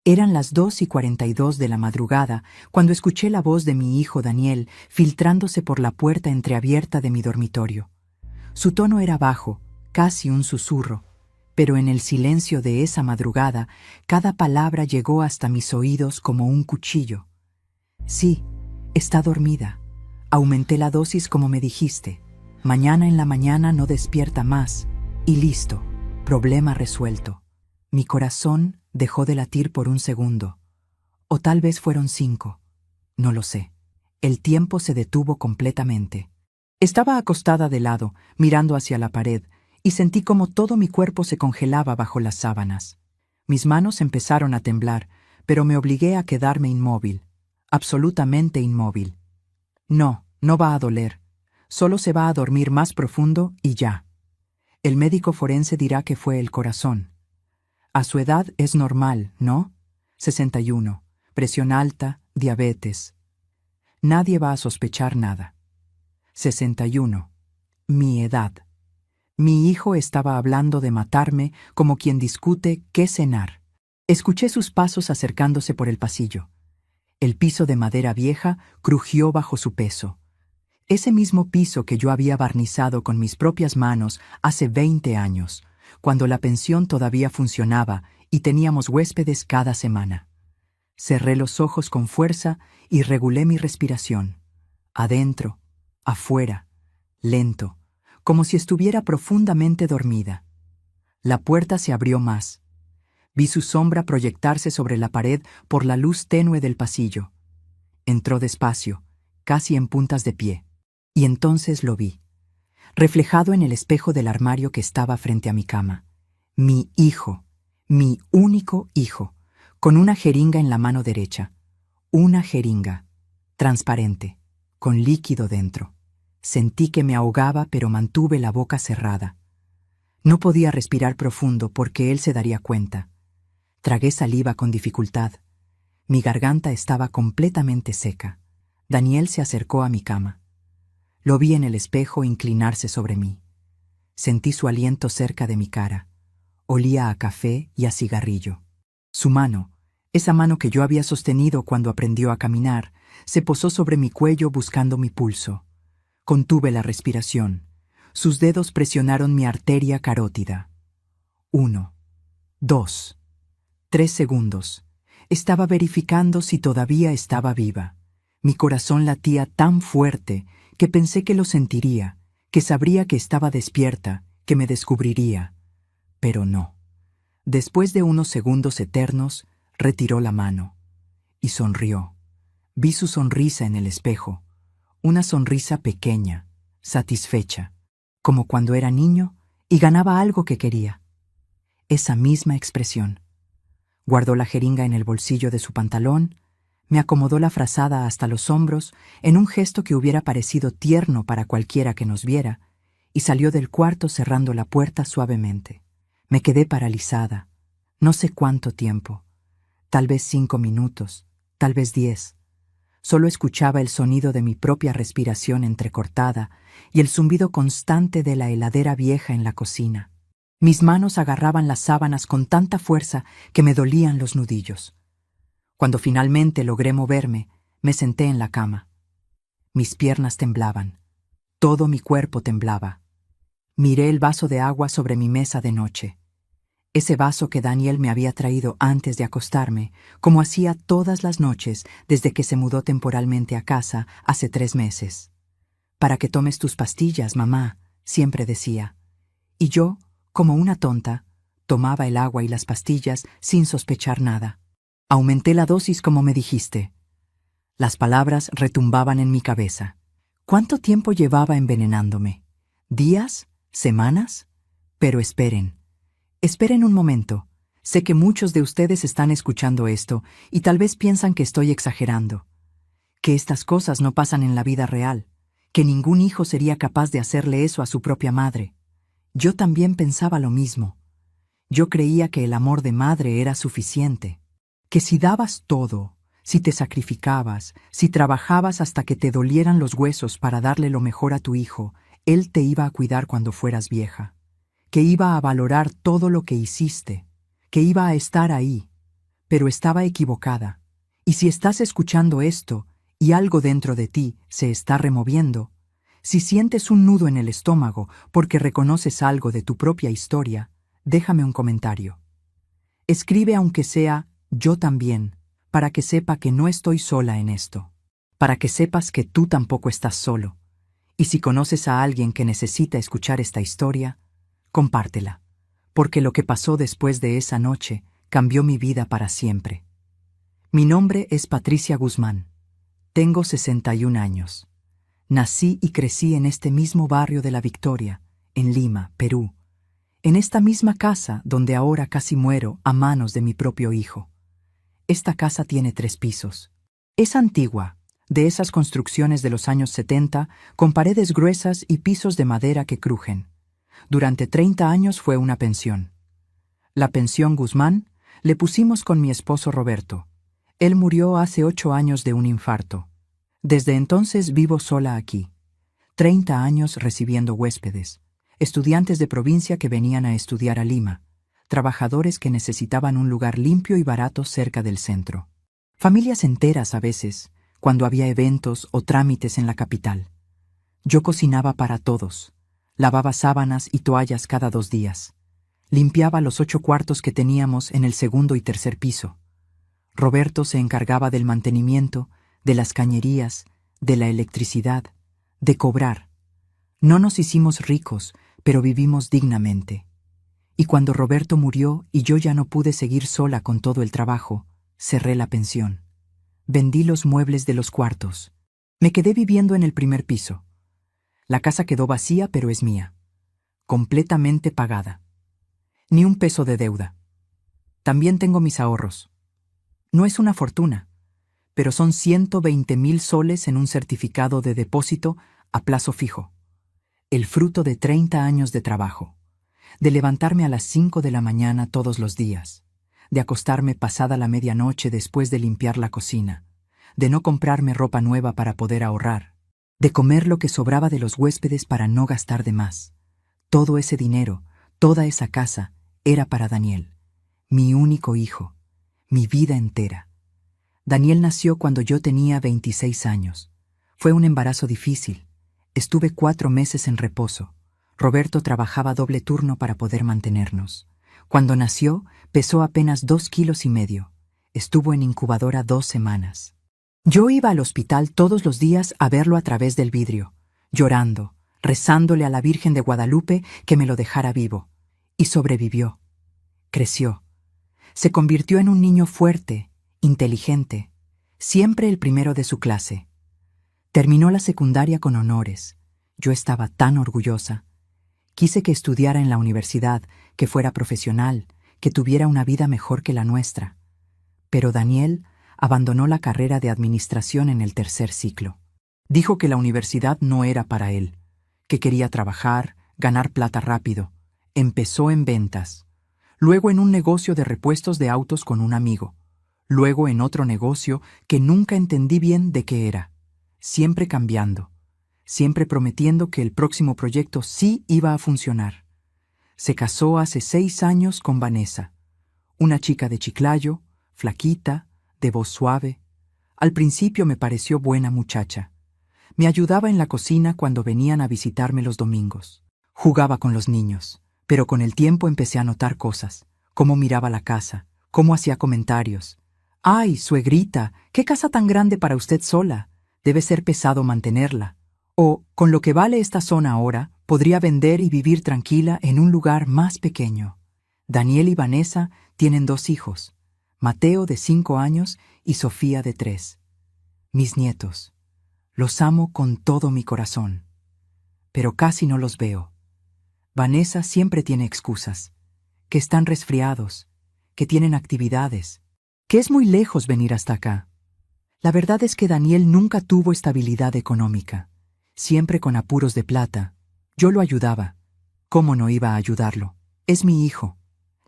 Eran las 2:42 de la madrugada cuando escuché la voz de mi hijo Daniel filtrándose por la puerta entreabierta de mi dormitorio. Su tono era bajo, casi un susurro, pero en el silencio de esa madrugada cada palabra llegó hasta mis oídos como un cuchillo. Sí, está dormida. Aumenté la dosis como me dijiste. Mañana en la mañana no despierta más. Y listo, problema resuelto. Mi corazón dejó de latir por un segundo. O tal vez fueron 5. No lo sé. El tiempo se detuvo completamente. Estaba acostada de lado, mirando hacia la pared, y sentí como todo mi cuerpo se congelaba bajo las sábanas. Mis manos empezaron a temblar, pero me obligué a quedarme inmóvil, absolutamente inmóvil. No, no va a doler. Solo se va a dormir más profundo y ya. El médico forense dirá que fue el corazón. A su edad es normal, ¿no? 61, presión alta, diabetes. Nadie va a sospechar nada. 61, mi edad. Mi hijo estaba hablando de matarme como quien discute qué cenar. Escuché sus pasos acercándose por el pasillo. El piso de madera vieja crujió bajo su peso. Ese mismo piso que yo había barnizado con mis propias manos hace 20 años, cuando la pensión todavía funcionaba y teníamos huéspedes cada semana. Cerré los ojos con fuerza y regulé mi respiración. Adentro, afuera, lento, como si estuviera profundamente dormida. La puerta se abrió más. Vi su sombra proyectarse sobre la pared por la luz tenue del pasillo. Entró despacio, casi en puntas de pie, y entonces lo vi, reflejado en el espejo del armario que estaba frente a mi cama. Mi hijo, mi único hijo, con una jeringa en la mano derecha. Una jeringa, transparente, con líquido dentro. Sentí que me ahogaba, pero mantuve la boca cerrada. No podía respirar profundo porque él se daría cuenta. Tragué saliva con dificultad. Mi garganta estaba completamente seca. Daniel se acercó a mi cama. Lo vi en el espejo inclinarse sobre mí. Sentí su aliento cerca de mi cara. Olía a café y a cigarrillo. Su mano, esa mano que yo había sostenido cuando aprendió a caminar, se posó sobre mi cuello buscando mi pulso. Contuve la respiración. Sus dedos presionaron mi arteria carótida. 1, 2, 3 segundos. Estaba verificando si todavía estaba viva. Mi corazón latía tan fuerte que pensé que lo sentiría, que sabría que estaba despierta, que me descubriría. Pero no. Después de unos segundos eternos, retiró la mano y sonrió. Vi su sonrisa en el espejo, una sonrisa pequeña, satisfecha, como cuando era niño y ganaba algo que quería. Esa misma expresión. Guardó la jeringa en el bolsillo de su pantalón, me acomodó la frazada hasta los hombros en un gesto que hubiera parecido tierno para cualquiera que nos viera, y salió del cuarto cerrando la puerta suavemente. Me quedé paralizada. No sé cuánto tiempo. Tal vez 5 minutos, tal vez 10. Solo escuchaba el sonido de mi propia respiración entrecortada y el zumbido constante de la heladera vieja en la cocina. Mis manos agarraban las sábanas con tanta fuerza que me dolían los nudillos. Cuando finalmente logré moverme, me senté en la cama. Mis piernas temblaban. Todo mi cuerpo temblaba. Miré el vaso de agua sobre mi mesa de noche. Ese vaso que Daniel me había traído antes de acostarme, como hacía todas las noches desde que se mudó temporalmente a casa hace 3 meses. «Para que tomes tus pastillas, mamá», siempre decía. Y yo, como una tonta, tomaba el agua y las pastillas sin sospechar nada. Aumenté la dosis como me dijiste. Las palabras retumbaban en mi cabeza. ¿Cuánto tiempo llevaba envenenándome? ¿Días? ¿Semanas? Pero esperen. Esperen un momento. Sé que muchos de ustedes están escuchando esto y tal vez piensan que estoy exagerando. Que estas cosas no pasan en la vida real. Que ningún hijo sería capaz de hacerle eso a su propia madre. Yo también pensaba lo mismo. Yo creía que el amor de madre era suficiente. Que si dabas todo, si te sacrificabas, si trabajabas hasta que te dolieran los huesos para darle lo mejor a tu hijo, él te iba a cuidar cuando fueras vieja. Que iba a valorar todo lo que hiciste, que iba a estar ahí. Pero estaba equivocada. Y si estás escuchando esto y algo dentro de ti se está removiendo, si sientes un nudo en el estómago porque reconoces algo de tu propia historia, déjame un comentario. Escribe aunque sea yo también, para que sepa que no estoy sola en esto, para que sepas que tú tampoco estás solo. Y si conoces a alguien que necesita escuchar esta historia, compártela, porque lo que pasó después de esa noche cambió mi vida para siempre. Mi nombre es Patricia Guzmán. Tengo 61 años. Nací y crecí en este mismo barrio de La Victoria, en Lima, Perú. En esta misma casa donde ahora casi muero a manos de mi propio hijo. Esta casa tiene 3 pisos. Es antigua, de esas construcciones de los años 70, con paredes gruesas y pisos de madera que crujen. Durante 30 años fue una pensión. La pensión Guzmán le pusimos con mi esposo Roberto. Él murió hace 8 años de un infarto. Desde entonces vivo sola aquí. 30 años recibiendo huéspedes, estudiantes de provincia que venían a estudiar a Lima, trabajadores que necesitaban un lugar limpio y barato cerca del centro. Familias enteras a veces, cuando había eventos o trámites en la capital. Yo cocinaba para todos, lavaba sábanas y toallas cada 2 días. Limpiaba los 8 cuartos que teníamos en el segundo y tercer piso. Roberto se encargaba del mantenimiento, de las cañerías, de la electricidad, de cobrar. No nos hicimos ricos, pero vivimos dignamente. Y cuando Roberto murió y yo ya no pude seguir sola con todo el trabajo, cerré la pensión. Vendí los muebles de los cuartos. Me quedé viviendo en el primer piso. La casa quedó vacía, pero es mía. Completamente pagada. Ni un peso de deuda. También tengo mis ahorros. No es una fortuna, pero son 120,000 soles en un certificado de depósito a plazo fijo. El fruto de 30 años de trabajo. De levantarme a las 5 de la mañana todos los días. De acostarme pasada la medianoche después de limpiar la cocina. De no comprarme ropa nueva para poder ahorrar. De comer lo que sobraba de los huéspedes para no gastar de más. Todo ese dinero, toda esa casa, era para Daniel, mi único hijo, mi vida entera. Daniel nació cuando yo tenía 26 años. Fue un embarazo difícil. Estuve 4 meses en reposo. Roberto trabajaba doble turno para poder mantenernos. Cuando nació, pesó apenas 2,5 kilos. Estuvo en incubadora 2 semanas. Yo iba al hospital todos los días a verlo a través del vidrio, llorando, rezándole a la Virgen de Guadalupe que me lo dejara vivo. Y sobrevivió. Creció. Se convirtió en un niño fuerte, inteligente, siempre el primero de su clase. Terminó la secundaria con honores. Yo estaba tan orgullosa. Quise que estudiara en la universidad, que fuera profesional, que tuviera una vida mejor que la nuestra. Pero Daniel abandonó la carrera de administración en el 3er ciclo. Dijo que la universidad no era para él, que quería trabajar, ganar plata rápido. Empezó en ventas, luego en un negocio de repuestos de autos con un amigo, luego en otro negocio que nunca entendí bien de qué era, siempre cambiando, siempre prometiendo que el próximo proyecto sí iba a funcionar. Se casó hace 6 años con Vanessa, una chica de Chiclayo, flaquita, de voz suave. Al principio me pareció buena muchacha. Me ayudaba en la cocina cuando venían a visitarme los domingos. Jugaba con los niños. Pero con el tiempo empecé a notar cosas, cómo miraba la casa, cómo hacía comentarios. «¡Ay, suegrita! ¿Qué casa tan grande para usted sola? Debe ser pesado mantenerla». O, «Con lo que vale esta zona ahora, podría vender y vivir tranquila en un lugar más pequeño». Daniel y Vanessa tienen 2 hijos, Mateo de 5 años y Sofía de 3. Mis nietos. Los amo con todo mi corazón. Pero casi no los veo. Vanessa siempre tiene excusas, que están resfriados, que tienen actividades, que es muy lejos venir hasta acá. La verdad es que Daniel nunca tuvo estabilidad económica, siempre con apuros de plata. Yo lo ayudaba. ¿Cómo no iba a ayudarlo? Es mi hijo.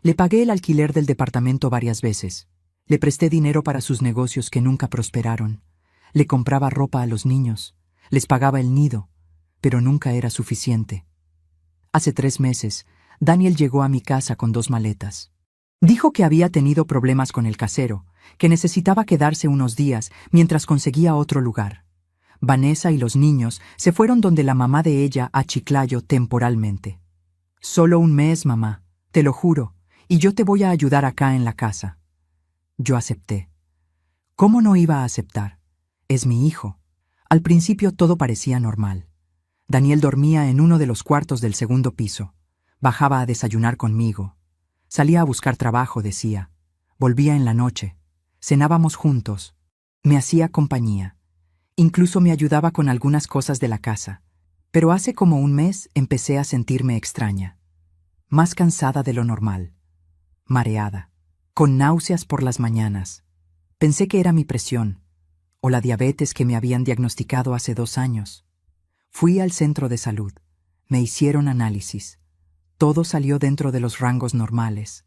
Le pagué el alquiler del departamento varias veces. Le presté dinero para sus negocios que nunca prosperaron. Le compraba ropa a los niños. Les pagaba el nido, pero nunca era suficiente. Hace 3 meses, Daniel llegó a mi casa con 2 maletas. Dijo que había tenido problemas con el casero, que necesitaba quedarse unos días mientras conseguía otro lugar. Vanessa y los niños se fueron donde la mamá de ella a Chiclayo temporalmente. Solo un mes, mamá, te lo juro, y yo te voy a ayudar acá en la casa. Yo acepté. ¿Cómo no iba a aceptar? Es mi hijo. Al principio todo parecía normal. Daniel dormía en uno de los cuartos del segundo piso. Bajaba a desayunar conmigo. Salía a buscar trabajo, decía. Volvía en la noche. Cenábamos juntos. Me hacía compañía. Incluso me ayudaba con algunas cosas de la casa. Pero hace como un mes empecé a sentirme extraña. Más cansada de lo normal. Mareada. Con náuseas por las mañanas. Pensé que era mi presión. O la diabetes que me habían diagnosticado hace 2 años. Fui al centro de salud. Me hicieron análisis. Todo salió dentro de los rangos normales.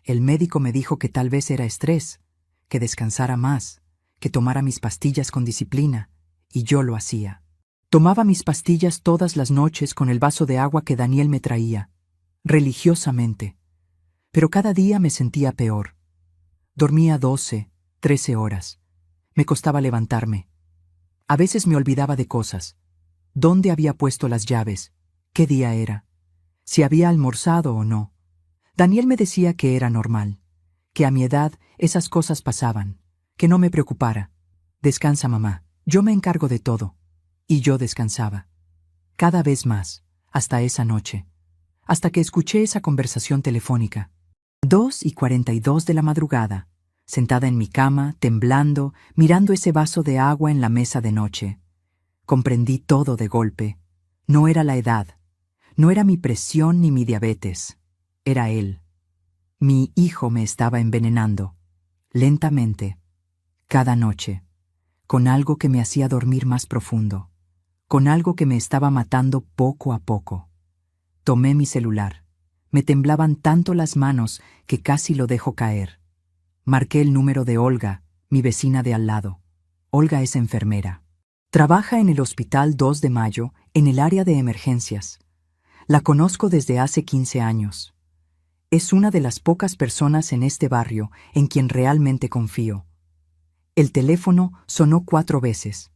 El médico me dijo que tal vez era estrés, que descansara más, que tomara mis pastillas con disciplina, y yo lo hacía. Tomaba mis pastillas todas las noches con el vaso de agua que Daniel me traía, religiosamente. Pero cada día me sentía peor. Dormía 12, 13 horas. Me costaba levantarme. A veces me olvidaba de cosas. ¿Dónde había puesto las llaves? ¿Qué día era? Si había almorzado o no. Daniel me decía que era normal, que a mi edad esas cosas pasaban, que no me preocupara. Descansa, mamá, yo me encargo de todo. Y yo descansaba. Cada vez más, hasta esa noche. Hasta que escuché esa conversación telefónica. 2:42 de la madrugada, sentada en mi cama, temblando, mirando ese vaso de agua en la mesa de noche. Comprendí todo de golpe. No era la edad. No era mi presión ni mi diabetes. Era él. Mi hijo me estaba envenenando. Lentamente. Cada noche. Con algo que me hacía dormir más profundo. Con algo que me estaba matando poco a poco. Tomé mi celular. Me temblaban tanto las manos que casi lo dejo caer. Marqué el número de Olga, mi vecina de al lado. Olga es enfermera. Trabaja en el Hospital 2 de Mayo, en el área de emergencias. La conozco desde hace 15 años. Es una de las pocas personas en este barrio en quien realmente confío. El teléfono sonó 4 veces.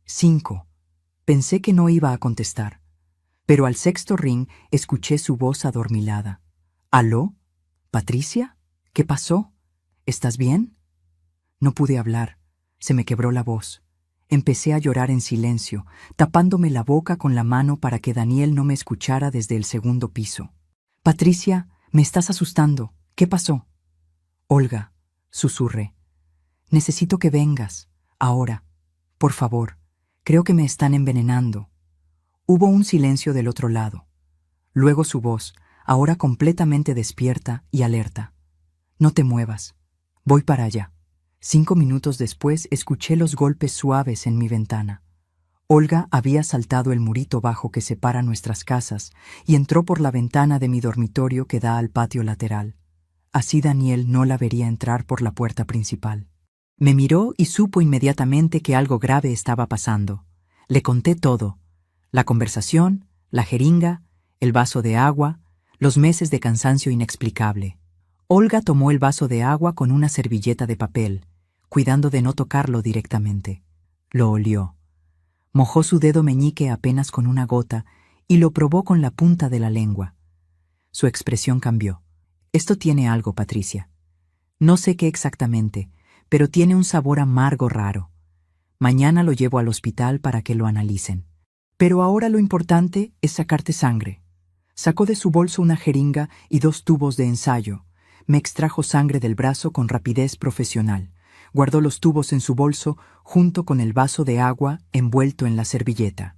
5. Pensé que no iba a contestar. Pero al 6.º ring escuché su voz adormilada. ¿Aló? ¿Patricia? ¿Qué pasó? ¿Estás bien? No pude hablar. Se me quebró la voz. Empecé a llorar en silencio, tapándome la boca con la mano para que Daniel no me escuchara desde el segundo piso. Patricia, me estás asustando. ¿Qué pasó? Olga, susurré. Necesito que vengas. Ahora. Por favor. Creo que me están envenenando. Hubo un silencio del otro lado. Luego su voz, ahora completamente despierta y alerta. No te muevas. Voy para allá. 5 minutos después escuché los golpes suaves en mi ventana. Olga había saltado el murito bajo que separa nuestras casas y entró por la ventana de mi dormitorio que da al patio lateral. Así Daniel no la vería entrar por la puerta principal. Me miró y supo inmediatamente que algo grave estaba pasando. Le conté todo. La conversación, la jeringa, el vaso de agua, los meses de cansancio inexplicable. Olga tomó el vaso de agua con una servilleta de papel, cuidando de no tocarlo directamente. Lo olió. Mojó su dedo meñique apenas con una gota y lo probó con la punta de la lengua. Su expresión cambió. Esto tiene algo, Patricia. No sé qué exactamente, pero tiene un sabor amargo raro. Mañana lo llevo al hospital para que lo analicen. Pero ahora lo importante es sacarte sangre. Sacó de su bolso una jeringa y 2 tubos de ensayo. Me extrajo sangre del brazo con rapidez profesional. Guardó los tubos en su bolso junto con el vaso de agua envuelto en la servilleta.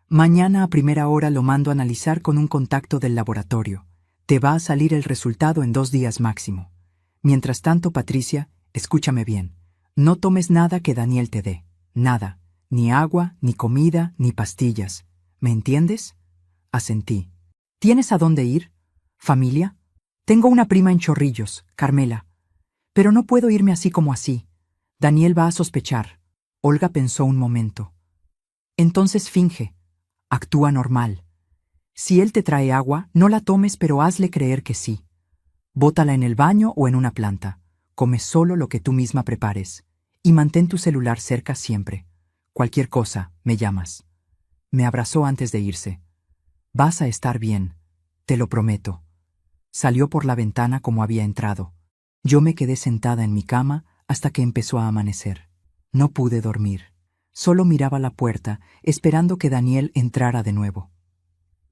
Mañana a primera hora lo mando a analizar con un contacto del laboratorio. Te va a salir el resultado en 2 días máximo. Mientras tanto, Patricia, escúchame bien. No tomes nada que Daniel te dé. Nada. Ni agua, ni comida, ni pastillas. ¿Me entiendes? Asentí. ¿Tienes a dónde ir? ¿Familia? Tengo una prima en Chorrillos, Carmela. Pero no puedo irme así como así. Daniel va a sospechar. Olga pensó un momento. Entonces finge. Actúa normal. Si él te trae agua, no la tomes, pero hazle creer que sí. Bótala en el baño o en una planta. Come solo lo que tú misma prepares. Y mantén tu celular cerca siempre. Cualquier cosa, me llamas. Me abrazó antes de irse. Vas a estar bien, te lo prometo. Salió por la ventana como había entrado. Yo me quedé sentada en mi cama hasta que empezó a amanecer. No pude dormir. Solo miraba la puerta, esperando que Daniel entrara de nuevo.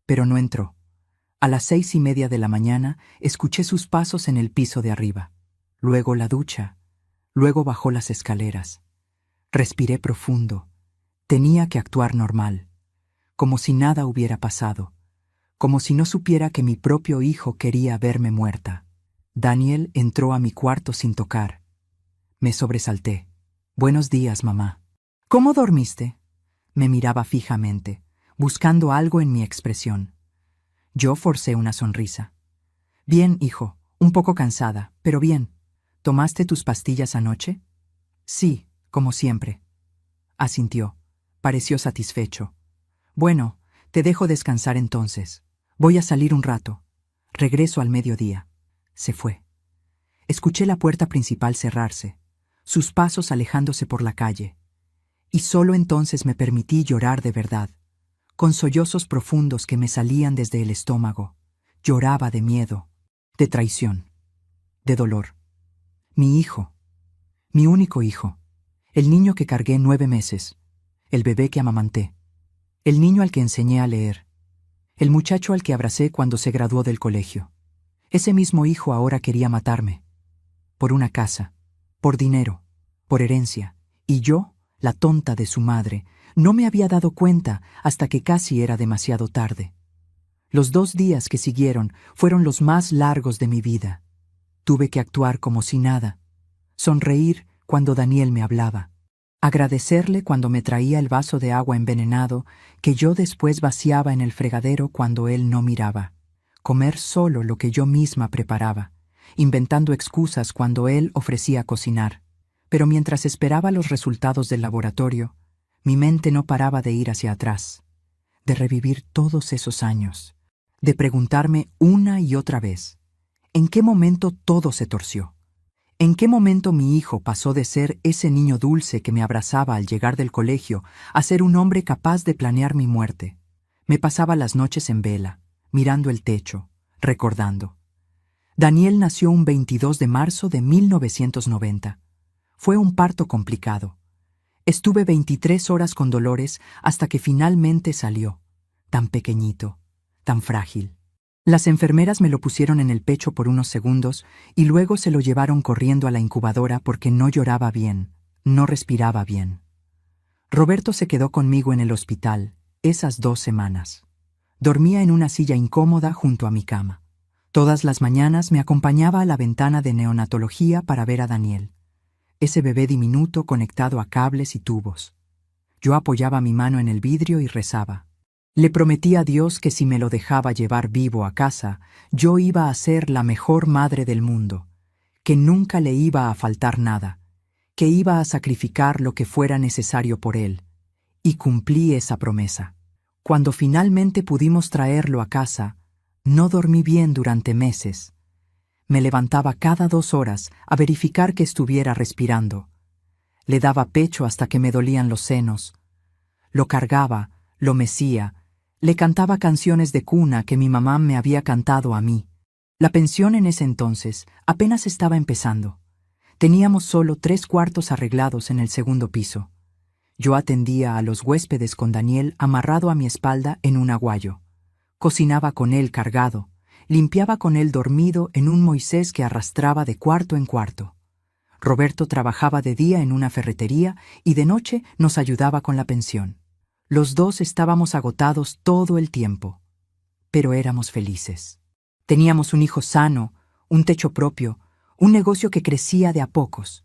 Pero no entró. A las 6:30 de la mañana escuché sus pasos en el piso de arriba. Luego la ducha. Luego bajó las escaleras. Respiré profundo. Tenía que actuar normal, como si nada hubiera pasado, como si no supiera que mi propio hijo quería verme muerta. Daniel entró a mi cuarto sin tocar. Me sobresalté. Buenos días, mamá. ¿Cómo dormiste? Me miraba fijamente, buscando algo en mi expresión. Yo forcé una sonrisa. Bien, hijo, un poco cansada, pero bien. ¿Tomaste tus pastillas anoche? Sí, como siempre. Asintió. Pareció satisfecho. Bueno, te dejo descansar entonces. Voy a salir un rato. Regreso al mediodía. Se fue. Escuché la puerta principal cerrarse, sus pasos alejándose por la calle. Y solo entonces me permití llorar de verdad, con sollozos profundos que me salían desde el estómago. Lloraba de miedo, de traición, de dolor. Mi hijo, mi único hijo, el niño que cargué 9 meses, el bebé que amamanté, el niño al que enseñé a leer, el muchacho al que abracé cuando se graduó del colegio. Ese mismo hijo ahora quería matarme. Por una casa, por dinero, por herencia. Y yo, la tonta de su madre, no me había dado cuenta hasta que casi era demasiado tarde. Los 2 días que siguieron fueron los más largos de mi vida. Tuve que actuar como si nada, sonreír cuando Daniel me hablaba, agradecerle cuando me traía el vaso de agua envenenado que yo después vaciaba en el fregadero cuando él no miraba, comer solo lo que yo misma preparaba, inventando excusas cuando él ofrecía cocinar. Pero mientras esperaba los resultados del laboratorio, mi mente no paraba de ir hacia atrás, de revivir todos esos años, de preguntarme una y otra vez, ¿en qué momento todo se torció? ¿En qué momento mi hijo pasó de ser ese niño dulce que me abrazaba al llegar del colegio a ser un hombre capaz de planear mi muerte? Me pasaba las noches en vela, mirando el techo, recordando. Daniel nació un 22 de marzo de 1990. Fue un parto complicado. Estuve 23 horas con dolores hasta que finalmente salió, tan pequeñito, tan frágil. Las enfermeras me lo pusieron en el pecho por unos segundos y luego se lo llevaron corriendo a la incubadora porque no lloraba bien, no respiraba bien. Roberto se quedó conmigo en el hospital esas 2 semanas. Dormía en una silla incómoda junto a mi cama. Todas las mañanas me acompañaba a la ventana de neonatología para ver a Daniel, ese bebé diminuto conectado a cables y tubos. Yo apoyaba mi mano en el vidrio y rezaba. Le prometí a Dios que si me lo dejaba llevar vivo a casa, yo iba a ser la mejor madre del mundo, que nunca le iba a faltar nada, que iba a sacrificar lo que fuera necesario por él. Y cumplí esa promesa. Cuando finalmente pudimos traerlo a casa, no dormí bien durante meses. Me levantaba cada 2 horas a verificar que estuviera respirando. Le daba pecho hasta que me dolían los senos. Lo cargaba, lo mecía, le cantaba canciones de cuna que mi mamá me había cantado a mí. La pensión en ese entonces apenas estaba empezando. Teníamos solo 3 cuartos arreglados en el segundo piso. Yo atendía a los huéspedes con Daniel amarrado a mi espalda en un aguayo. Cocinaba con él cargado, limpiaba con él dormido en un Moisés que arrastraba de cuarto en cuarto. Roberto trabajaba de día en una ferretería y de noche nos ayudaba con la pensión. Los 2 estábamos agotados todo el tiempo, pero éramos felices. Teníamos un hijo sano, un techo propio, un negocio que crecía de a pocos.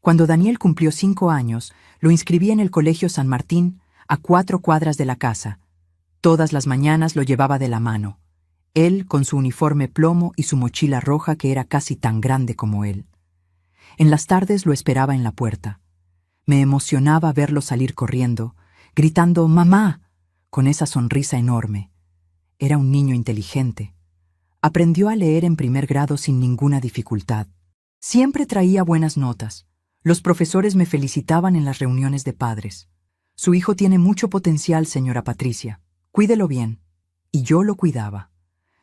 Cuando Daniel cumplió 5 años, lo inscribí en el Colegio San Martín, a 4 cuadras de la casa. Todas las mañanas lo llevaba de la mano, él con su uniforme plomo y su mochila roja que era casi tan grande como él. En las tardes lo esperaba en la puerta. Me emocionaba verlo salir corriendo, gritando «¡Mamá!», con esa sonrisa enorme. Era un niño inteligente. Aprendió a leer en primer grado sin ninguna dificultad. Siempre traía buenas notas. Los profesores me felicitaban en las reuniones de padres. Su hijo tiene mucho potencial, señora Patricia. Cuídelo bien. Y yo lo cuidaba.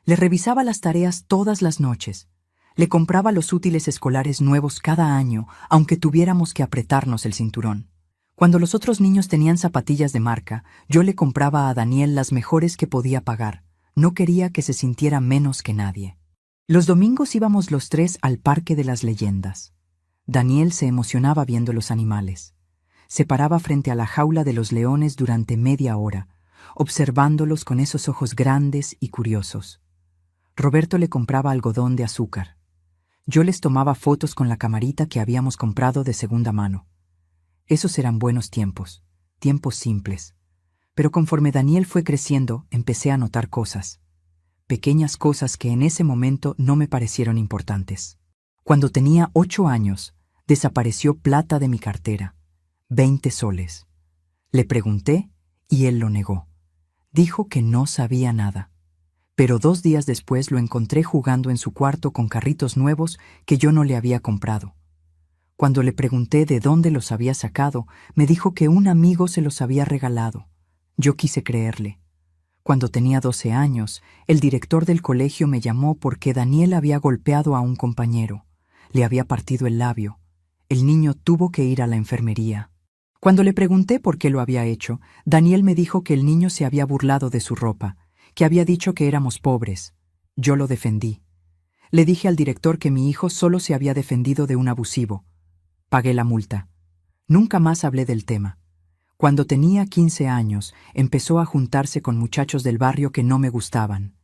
Le revisaba las tareas todas las noches. Le compraba los útiles escolares nuevos cada año, aunque tuviéramos que apretarnos el cinturón. Cuando los otros niños tenían zapatillas de marca, yo le compraba a Daniel las mejores que podía pagar. No quería que se sintiera menos que nadie. Los domingos íbamos los tres al Parque de las Leyendas. Daniel se emocionaba viendo los animales. Se paraba frente a la jaula de los leones durante media hora, observándolos con esos ojos grandes y curiosos. Roberto le compraba algodón de azúcar. Yo les tomaba fotos con la camarita que habíamos comprado de segunda mano. Esos eran buenos tiempos, tiempos simples. Pero conforme Daniel fue creciendo, empecé a notar cosas. Pequeñas cosas que en ese momento no me parecieron importantes. Cuando tenía 8 años, desapareció plata de mi cartera. 20 soles. Le pregunté y él lo negó. Dijo que no sabía nada. Pero 2 días después lo encontré jugando en su cuarto con carritos nuevos que yo no le había comprado. Cuando le pregunté de dónde los había sacado, me dijo que un amigo se los había regalado. Yo quise creerle. Cuando tenía 12 años, el director del colegio me llamó porque Daniel había golpeado a un compañero. Le había partido el labio. El niño tuvo que ir a la enfermería. Cuando le pregunté por qué lo había hecho, Daniel me dijo que el niño se había burlado de su ropa, que había dicho que éramos pobres. Yo lo defendí. Le dije al director que mi hijo solo se había defendido de un abusivo. Pagué la multa. Nunca más hablé del tema. Cuando tenía 15 años, empezó a juntarse con muchachos del barrio que no me gustaban.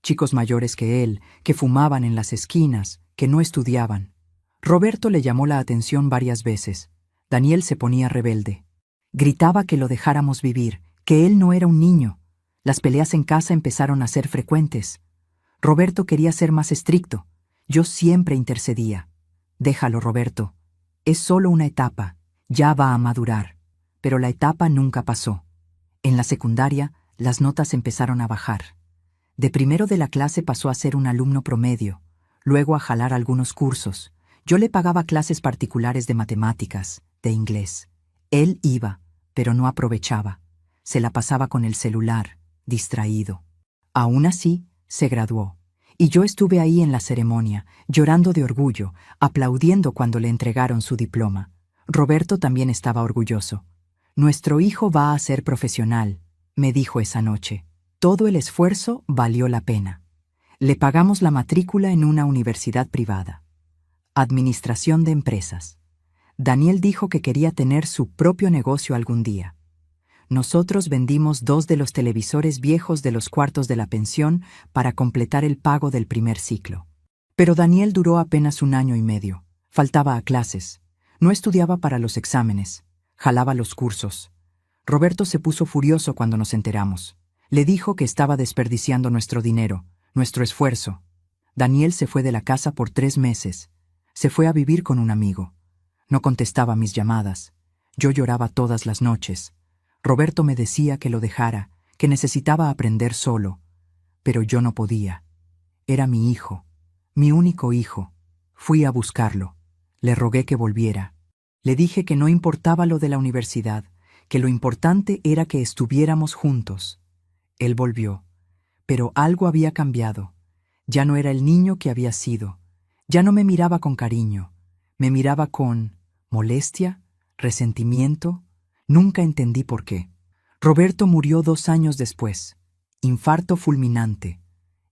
Chicos mayores que él, que fumaban en las esquinas, que no estudiaban. Roberto le llamó la atención varias veces. Daniel se ponía rebelde. Gritaba que lo dejáramos vivir, que él no era un niño. Las peleas en casa empezaron a ser frecuentes. Roberto quería ser más estricto. Yo siempre intercedía. Déjalo, Roberto. Es solo una etapa. Ya va a madurar. Pero la etapa nunca pasó. En la secundaria, las notas empezaron a bajar. De primero de la clase pasó a ser un alumno promedio, luego a jalar algunos cursos. Yo le pagaba clases particulares de matemáticas, de inglés. Él iba, pero no aprovechaba. Se la pasaba con el celular, distraído. Aún así, se graduó. Y yo estuve ahí en la ceremonia, llorando de orgullo, aplaudiendo cuando le entregaron su diploma. Roberto también estaba orgulloso. Nuestro hijo va a ser profesional, me dijo esa noche. Todo el esfuerzo valió la pena. Le pagamos la matrícula en una universidad privada. Administración de empresas. Daniel dijo que quería tener su propio negocio algún día. Nosotros vendimos 2 de los televisores viejos de los cuartos de la pensión para completar el pago del primer ciclo. Pero Daniel duró apenas 1 año y medio. Faltaba a clases. No estudiaba para los exámenes. Jalaba los cursos. Roberto se puso furioso cuando nos enteramos. Le dijo que estaba desperdiciando nuestro dinero, nuestro esfuerzo. Daniel se fue de la casa por 3 meses. Se fue a vivir con un amigo. No contestaba mis llamadas. Yo lloraba todas las noches. Roberto me decía que lo dejara, que necesitaba aprender solo. Pero yo no podía. Era mi hijo, mi único hijo. Fui a buscarlo. Le rogué que volviera. Le dije que no importaba lo de la universidad, que lo importante era que estuviéramos juntos. Él volvió. Pero algo había cambiado. Ya no era el niño que había sido. Ya no me miraba con cariño. Me miraba con molestia, resentimiento. Nunca entendí por qué. Roberto murió 2 años después. Infarto fulminante.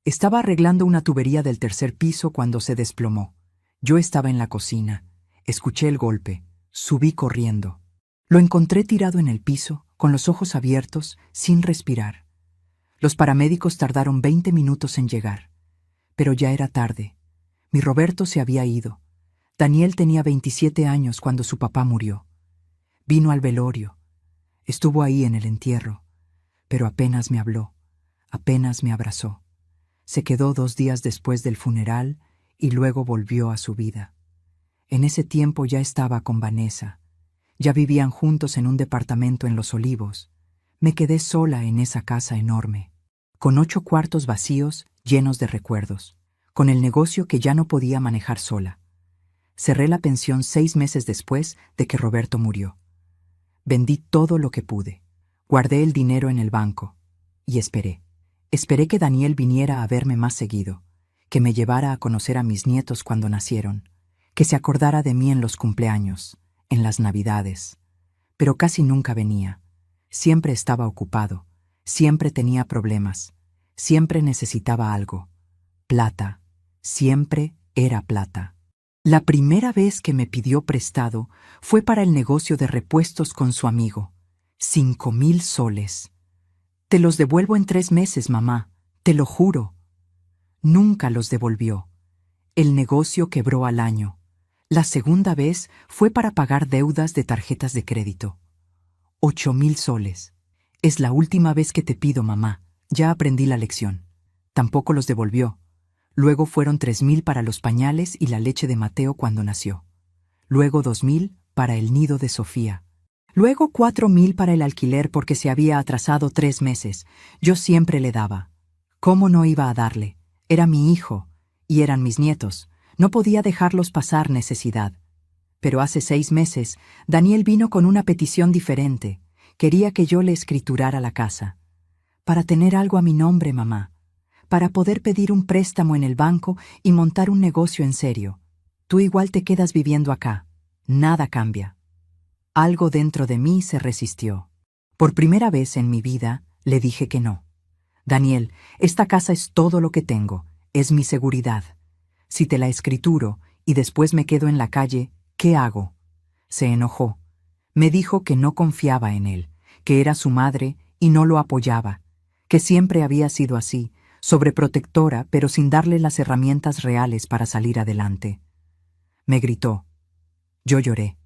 Estaba arreglando una tubería del 3er piso cuando se desplomó. Yo estaba en la cocina. Escuché el golpe. Subí corriendo. Lo encontré tirado en el piso, con los ojos abiertos, sin respirar. Los paramédicos tardaron 20 minutos en llegar. Pero ya era tarde. Mi Roberto se había ido. Daniel tenía 27 años cuando su papá murió. Vino al velorio. Estuvo ahí en el entierro. Pero apenas me habló. Apenas me abrazó. Se quedó 2 días después del funeral y luego volvió a su vida. En ese tiempo ya estaba con Vanessa. Ya vivían juntos en un departamento en Los Olivos. Me quedé sola en esa casa enorme. Con 8 cuartos vacíos, llenos de recuerdos, con el negocio que ya no podía manejar sola. Cerré la pensión 6 meses después de que Roberto murió. Vendí todo lo que pude. Guardé el dinero en el banco y esperé. Esperé que Daniel viniera a verme más seguido, que me llevara a conocer a mis nietos cuando nacieron, que se acordara de mí en los cumpleaños, en las Navidades. Pero casi nunca venía. Siempre estaba ocupado, siempre tenía problemas, siempre necesitaba algo. Plata, siempre era plata. La primera vez que me pidió prestado fue para el negocio de repuestos con su amigo. 5,000 soles. Te los devuelvo en 3 meses, mamá, te lo juro. Nunca los devolvió. El negocio quebró al año. La segunda vez fue para pagar deudas de tarjetas de crédito. 8,000 soles. Es la última vez que te pido, mamá. Ya aprendí la lección. Tampoco los devolvió. Luego fueron 3,000 para los pañales y la leche de Mateo cuando nació. Luego 2,000 para el nido de Sofía. Luego 4,000 para el alquiler porque se había atrasado 3 meses. Yo siempre le daba. ¿Cómo no iba a darle? Era mi hijo, y eran mis nietos. No podía dejarlos pasar necesidad. Pero hace 6 meses, Daniel vino con una petición diferente. Quería que yo le escriturara la casa. Para tener algo a mi nombre, mamá. Para poder pedir un préstamo en el banco y montar un negocio en serio. Tú igual te quedas viviendo acá. Nada cambia. Algo dentro de mí se resistió. Por primera vez en mi vida, le dije que no. Daniel, esta casa es todo lo que tengo. Es mi seguridad. Si te la escrituro y después me quedo en la calle, ¿qué hago? Se enojó. Me dijo que no confiaba en él, que era su madre y no lo apoyaba, que siempre había sido así, sobreprotectora, pero sin darle las herramientas reales para salir adelante. Me gritó. Yo lloré.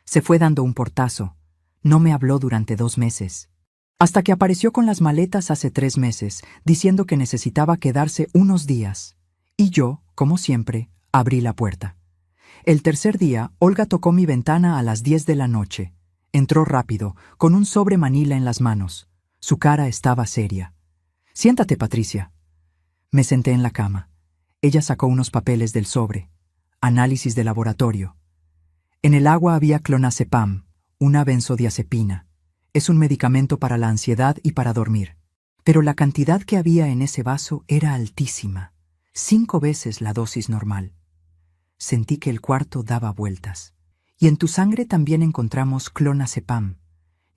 Se fue dando un portazo. No me habló durante 2 meses. Hasta que apareció con las maletas hace 3 meses, diciendo que necesitaba quedarse unos días. Y yo, como siempre, abrí la puerta. El tercer día, Olga tocó mi ventana a las 10 de la noche. Entró rápido, con un sobre manila en las manos. Su cara estaba seria. «Siéntate, Patricia». Me senté en la cama. Ella sacó unos papeles del sobre. Análisis de laboratorio. En el agua había clonazepam, una benzodiazepina. Es un medicamento para la ansiedad y para dormir. Pero la cantidad que había en ese vaso era altísima. 5 veces la dosis normal. Sentí que el cuarto daba vueltas. Y en tu sangre también encontramos clonazepam,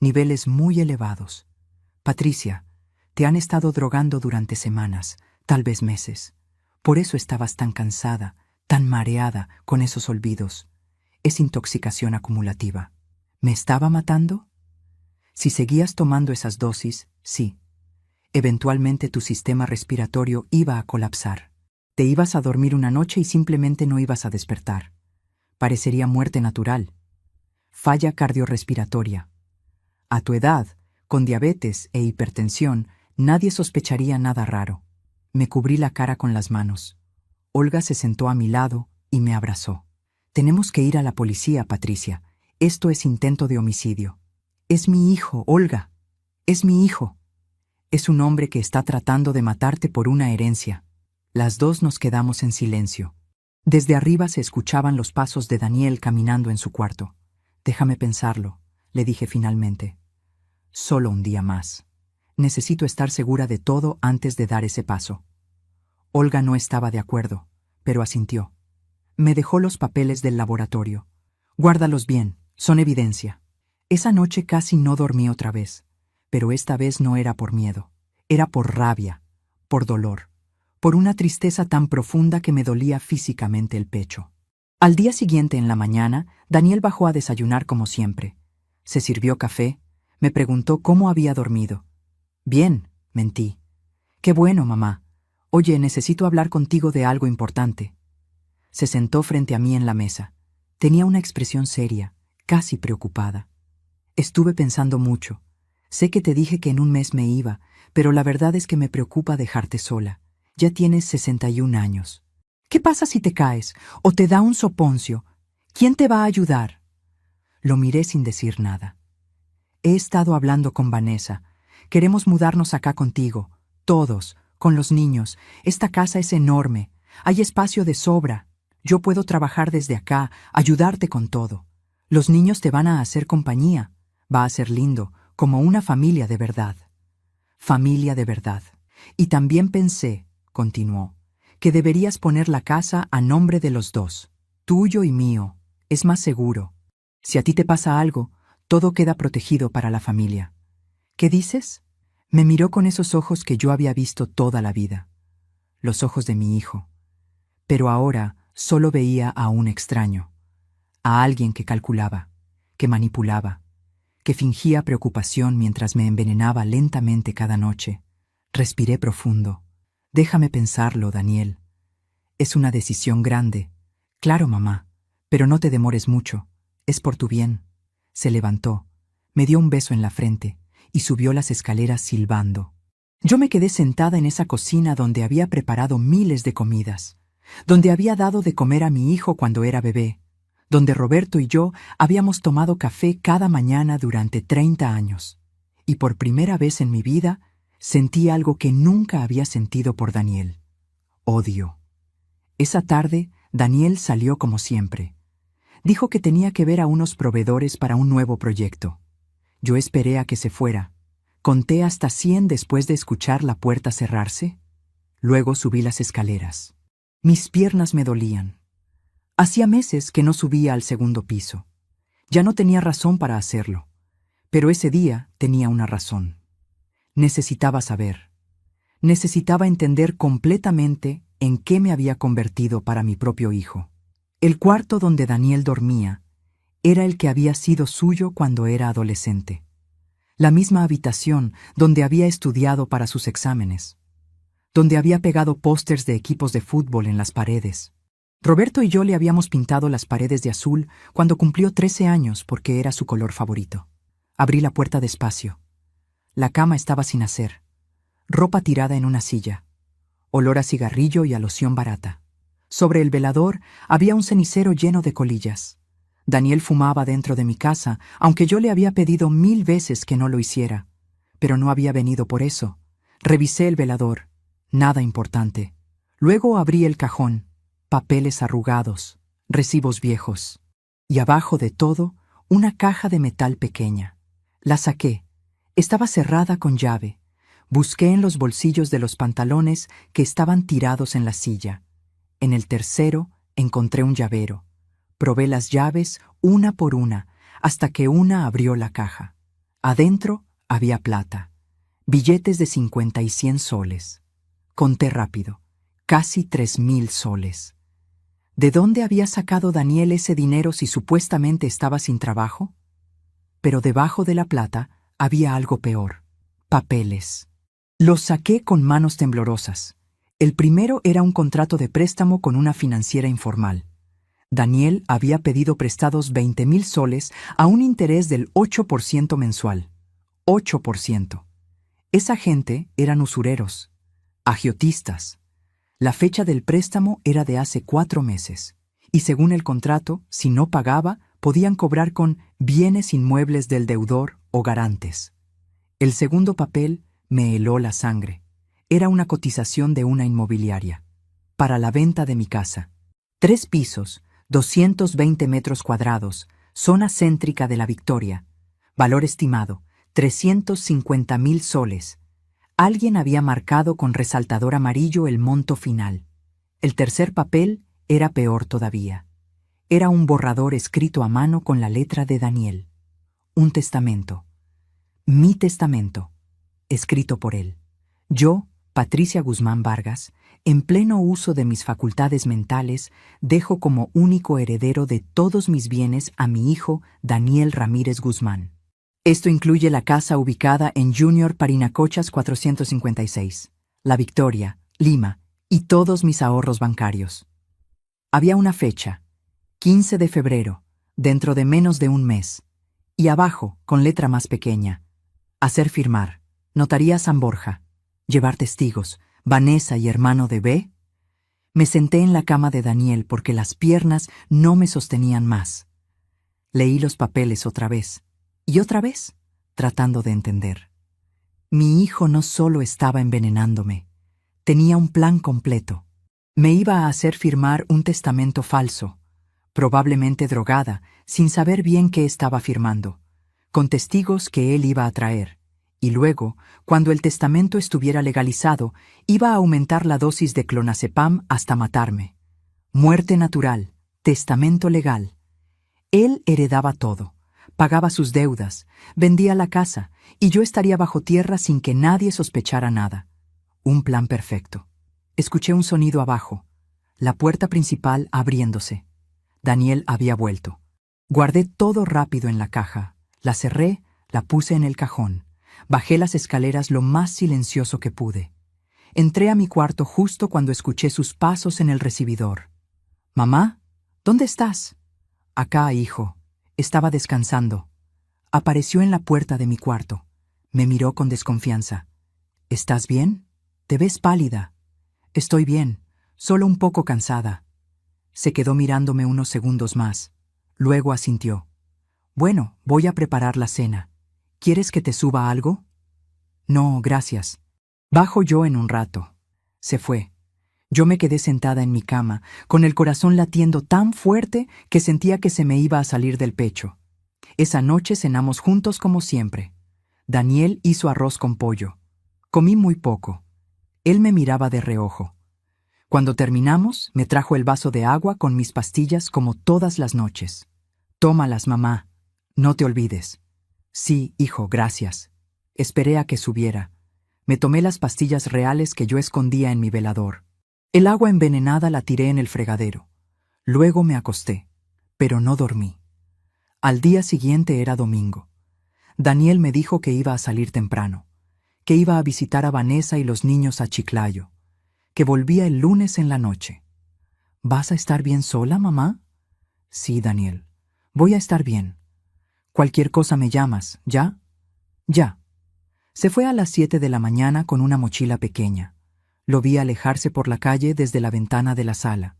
niveles muy elevados. Patricia, te han estado drogando durante semanas, tal vez meses. Por eso estabas tan cansada, tan mareada con esos olvidos. Es intoxicación acumulativa. ¿Me estaba matando? Si seguías tomando esas dosis, sí. Eventualmente tu sistema respiratorio iba a colapsar. Te ibas a dormir una noche y simplemente no ibas a despertar. Parecería muerte natural. Falla cardiorrespiratoria. A tu edad, con diabetes e hipertensión, nadie sospecharía nada raro. Me cubrí la cara con las manos. Olga se sentó a mi lado y me abrazó. Tenemos que ir a la policía, Patricia. Esto es intento de homicidio. Es mi hijo, Olga. Es mi hijo. Es un hombre que está tratando de matarte por una herencia. Las dos nos quedamos en silencio. Desde arriba se escuchaban los pasos de Daniel caminando en su cuarto. Déjame pensarlo, le dije finalmente. Solo un día más. Necesito estar segura de todo antes de dar ese paso. Olga no estaba de acuerdo, pero asintió. Me dejó los papeles del laboratorio. Guárdalos bien, son evidencia. Esa noche casi no dormí otra vez, pero esta vez no era por miedo. Era por rabia, por dolor, por una tristeza tan profunda que me dolía físicamente el pecho. Al día siguiente en la mañana, Daniel bajó a desayunar como siempre. Se sirvió café, me preguntó cómo había dormido. Bien, mentí. Qué bueno, mamá. Oye, necesito hablar contigo de algo importante. Se sentó frente a mí en la mesa. Tenía una expresión seria, casi preocupada. Estuve pensando mucho. Sé que te dije que en un mes me iba, pero la verdad es que me preocupa dejarte sola. Ya tienes 61 años. ¿Qué pasa si te caes o te da un soponcio? ¿Quién te va a ayudar? Lo miré sin decir nada. He estado hablando con Vanessa. Queremos mudarnos acá contigo, todos, con los niños. Esta casa es enorme. Hay espacio de sobra. Yo puedo trabajar desde acá, ayudarte con todo. Los niños te van a hacer compañía. Va a ser lindo, como una familia de verdad. Familia de verdad. Y también pensé, continuó, que deberías poner la casa a nombre de los dos, tuyo y mío. Es más seguro. Si a ti te pasa algo, todo queda protegido para la familia. ¿Qué dices? Me miró con esos ojos que yo había visto toda la vida. Los ojos de mi hijo. Pero ahora solo veía a un extraño. A alguien que calculaba, que manipulaba, que fingía preocupación mientras me envenenaba lentamente cada noche. Respiré profundo. Déjame pensarlo, Daniel. Es una decisión grande. Claro, mamá, pero no te demores mucho. Es por tu bien. Se levantó, me dio un beso en la frente y subió las escaleras silbando. Yo me quedé sentada en esa cocina donde había preparado miles de comidas, donde había dado de comer a mi hijo cuando era bebé, donde Roberto y yo habíamos tomado café cada mañana durante 30 años. Y por primera vez en mi vida sentí algo que nunca había sentido por Daniel: odio. Esa tarde, Daniel salió como siempre. Dijo que tenía que ver a unos proveedores para un nuevo proyecto. Yo esperé a que se fuera. Conté hasta 100 después de escuchar la puerta cerrarse. Luego subí las escaleras. Mis piernas me dolían. Hacía meses que no subía al segundo piso. Ya no tenía razón para hacerlo. Pero ese día tenía una razón. Necesitaba saber. Necesitaba entender completamente en qué me había convertido para mi propio hijo. El cuarto donde Daniel dormía era el que había sido suyo cuando era adolescente. La misma habitación donde había estudiado para sus exámenes, donde había pegado pósters de equipos de fútbol en las paredes. Roberto y yo le habíamos pintado las paredes de azul cuando cumplió 13 años porque era su color favorito. Abrí la puerta despacio. La cama estaba sin hacer, ropa tirada en una silla, olor a cigarrillo y a loción barata. Sobre el velador había un cenicero lleno de colillas. Daniel fumaba dentro de mi casa, aunque yo le había pedido 1000 veces que no lo hiciera. Pero no había venido por eso. Revisé el velador. Nada importante. Luego abrí el cajón. Papeles arrugados, recibos viejos. Y abajo de todo, una caja de metal pequeña. La saqué. Estaba cerrada con llave. Busqué en los bolsillos de los pantalones que estaban tirados en la silla. En el tercero encontré un llavero. Probé las llaves una por una, hasta que una abrió la caja. Adentro había plata, billetes de 50 y 100 soles. Conté rápido, casi 3000 soles. ¿De dónde había sacado Daniel ese dinero si supuestamente estaba sin trabajo? Pero debajo de la plata había algo peor: papeles. Los saqué con manos temblorosas. El primero era un contrato de préstamo con una financiera informal. Daniel había pedido prestados 20,000 soles a un interés del 8% mensual. 8%. Esa gente eran usureros, agiotistas. La fecha del préstamo era de hace 4 meses. Y según el contrato, si no pagaba, podían cobrar con bienes inmuebles del deudor o garantes. El segundo papel me heló la sangre. Era una cotización de una inmobiliaria. Para la venta de mi casa. 3 pisos, 220 metros cuadrados, zona céntrica de La Victoria. Valor estimado, 350,000 soles. Alguien había marcado con resaltador amarillo el monto final. El tercer papel era peor todavía. Era un borrador escrito a mano con la letra de Daniel. Un testamento. Mi testamento. Escrito por él. Yo, Patricia Guzmán Vargas, en pleno uso de mis facultades mentales, dejo como único heredero de todos mis bienes a mi hijo Daniel Ramírez Guzmán. Esto incluye la casa ubicada en Junior Parinacochas 456, La Victoria, Lima, y todos mis ahorros bancarios. Había una fecha, 15 de febrero, dentro de menos de un mes, y abajo, con letra más pequeña: hacer firmar, Notaría San Borja, llevar testigos, Vanessa y hermano de B. Me senté en la cama de Daniel porque las piernas no me sostenían más. Leí los papeles otra vez, y otra vez, tratando de entender. Mi hijo no solo estaba envenenándome, Tenía un plan completo. Me iba a hacer firmar un testamento falso, probablemente drogada, sin saber bien qué estaba firmando, con testigos que él iba a traer. Y luego, cuando el testamento estuviera legalizado, iba a aumentar la dosis de clonazepam hasta matarme. Muerte natural, testamento legal. Él heredaba todo, pagaba sus deudas, vendía la casa, y yo estaría bajo tierra sin que nadie sospechara nada. Un plan perfecto. Escuché un sonido abajo, la puerta principal abriéndose. Daniel había vuelto. Guardé todo rápido en la caja, la cerré, la puse en el cajón. Bajé las escaleras lo más silencioso que pude. Entré a mi cuarto justo cuando escuché sus pasos en el recibidor. «Mamá, ¿dónde estás?» «Acá, hijo. Estaba descansando». Apareció en la puerta de mi cuarto. Me miró con desconfianza. «¿Estás bien? Te ves pálida». «Estoy bien, solo un poco cansada». Se quedó mirándome unos segundos más. Luego asintió. «Bueno, voy a preparar la cena. ¿Quieres que te suba algo?» «No, gracias. Bajo yo en un rato». Se fue. Yo me quedé sentada en mi cama, con el corazón latiendo tan fuerte que sentía que se me iba a salir del pecho. Esa noche cenamos juntos como siempre. Daniel hizo arroz con pollo. Comí muy poco. Él me miraba de reojo. Cuando terminamos, me trajo el vaso de agua con mis pastillas como todas las noches. «Tómalas, mamá. No te olvides». «Sí, hijo, gracias». Esperé a que subiera. Me tomé las pastillas reales que yo escondía en mi velador. El agua envenenada la tiré en el fregadero. Luego me acosté, pero no dormí. Al día siguiente era domingo. Daniel me dijo que iba a salir temprano, que iba a visitar a Vanessa y los niños a Chiclayo, que volvía el lunes en la noche. «¿Vas a estar bien sola, mamá?» «Sí, Daniel. Voy a estar bien. Cualquier cosa me llamas, ¿ya?» «Ya». Se fue a las 7 de la mañana con una mochila pequeña. Lo vi alejarse por la calle desde la ventana de la sala.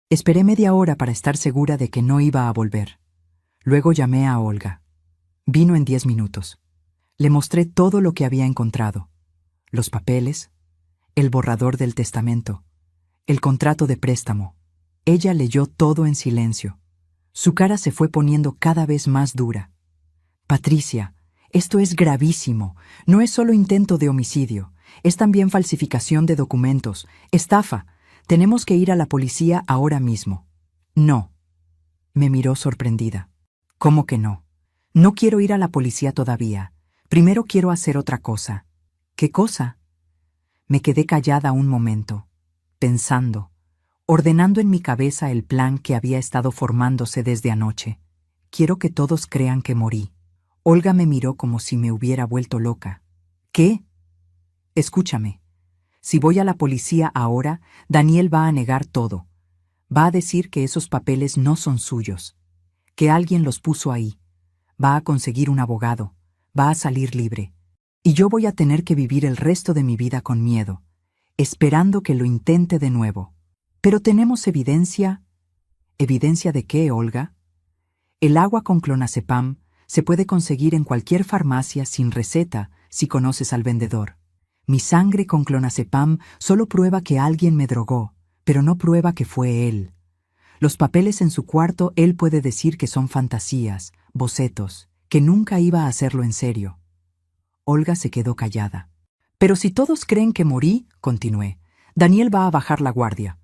Esperé media hora para estar segura de que no iba a volver. Luego llamé a Olga. Vino en 10 minutos. Le mostré todo lo que había encontrado. Los papeles, el borrador del testamento, el contrato de préstamo. Ella leyó todo en silencio. Su cara se fue poniendo cada vez más dura. «Patricia, esto es gravísimo. No es solo intento de homicidio. Es también falsificación de documentos, estafa. Tenemos que ir a la policía ahora mismo». «No». Me miró sorprendida. «¿Cómo que no?» «No quiero ir a la policía todavía. Primero quiero hacer otra cosa». «¿Qué cosa?» Me quedé callada un momento, pensando, ordenando en mi cabeza el plan que había estado formándose desde anoche. «Quiero que todos crean que morí». Olga me miró como si me hubiera vuelto loca. «¿Qué?» «Escúchame. Si voy a la policía ahora, Daniel va a negar todo. Va a decir que esos papeles no son suyos, que alguien los puso ahí. Va a conseguir un abogado, va a salir libre. Y yo voy a tener que vivir el resto de mi vida con miedo, esperando que lo intente de nuevo. Pero tenemos evidencia». «¿Evidencia de qué, Olga?» «El agua con clonazepam se puede conseguir en cualquier farmacia sin receta si conoces al vendedor. Mi sangre con clonazepam solo prueba que alguien me drogó, pero no prueba que fue él. Los papeles en su cuarto él puede decir que son fantasías, bocetos, que nunca iba a hacerlo en serio». Olga se quedó callada. «Pero si todos creen que morí», continué, «Daniel va a bajar la guardia.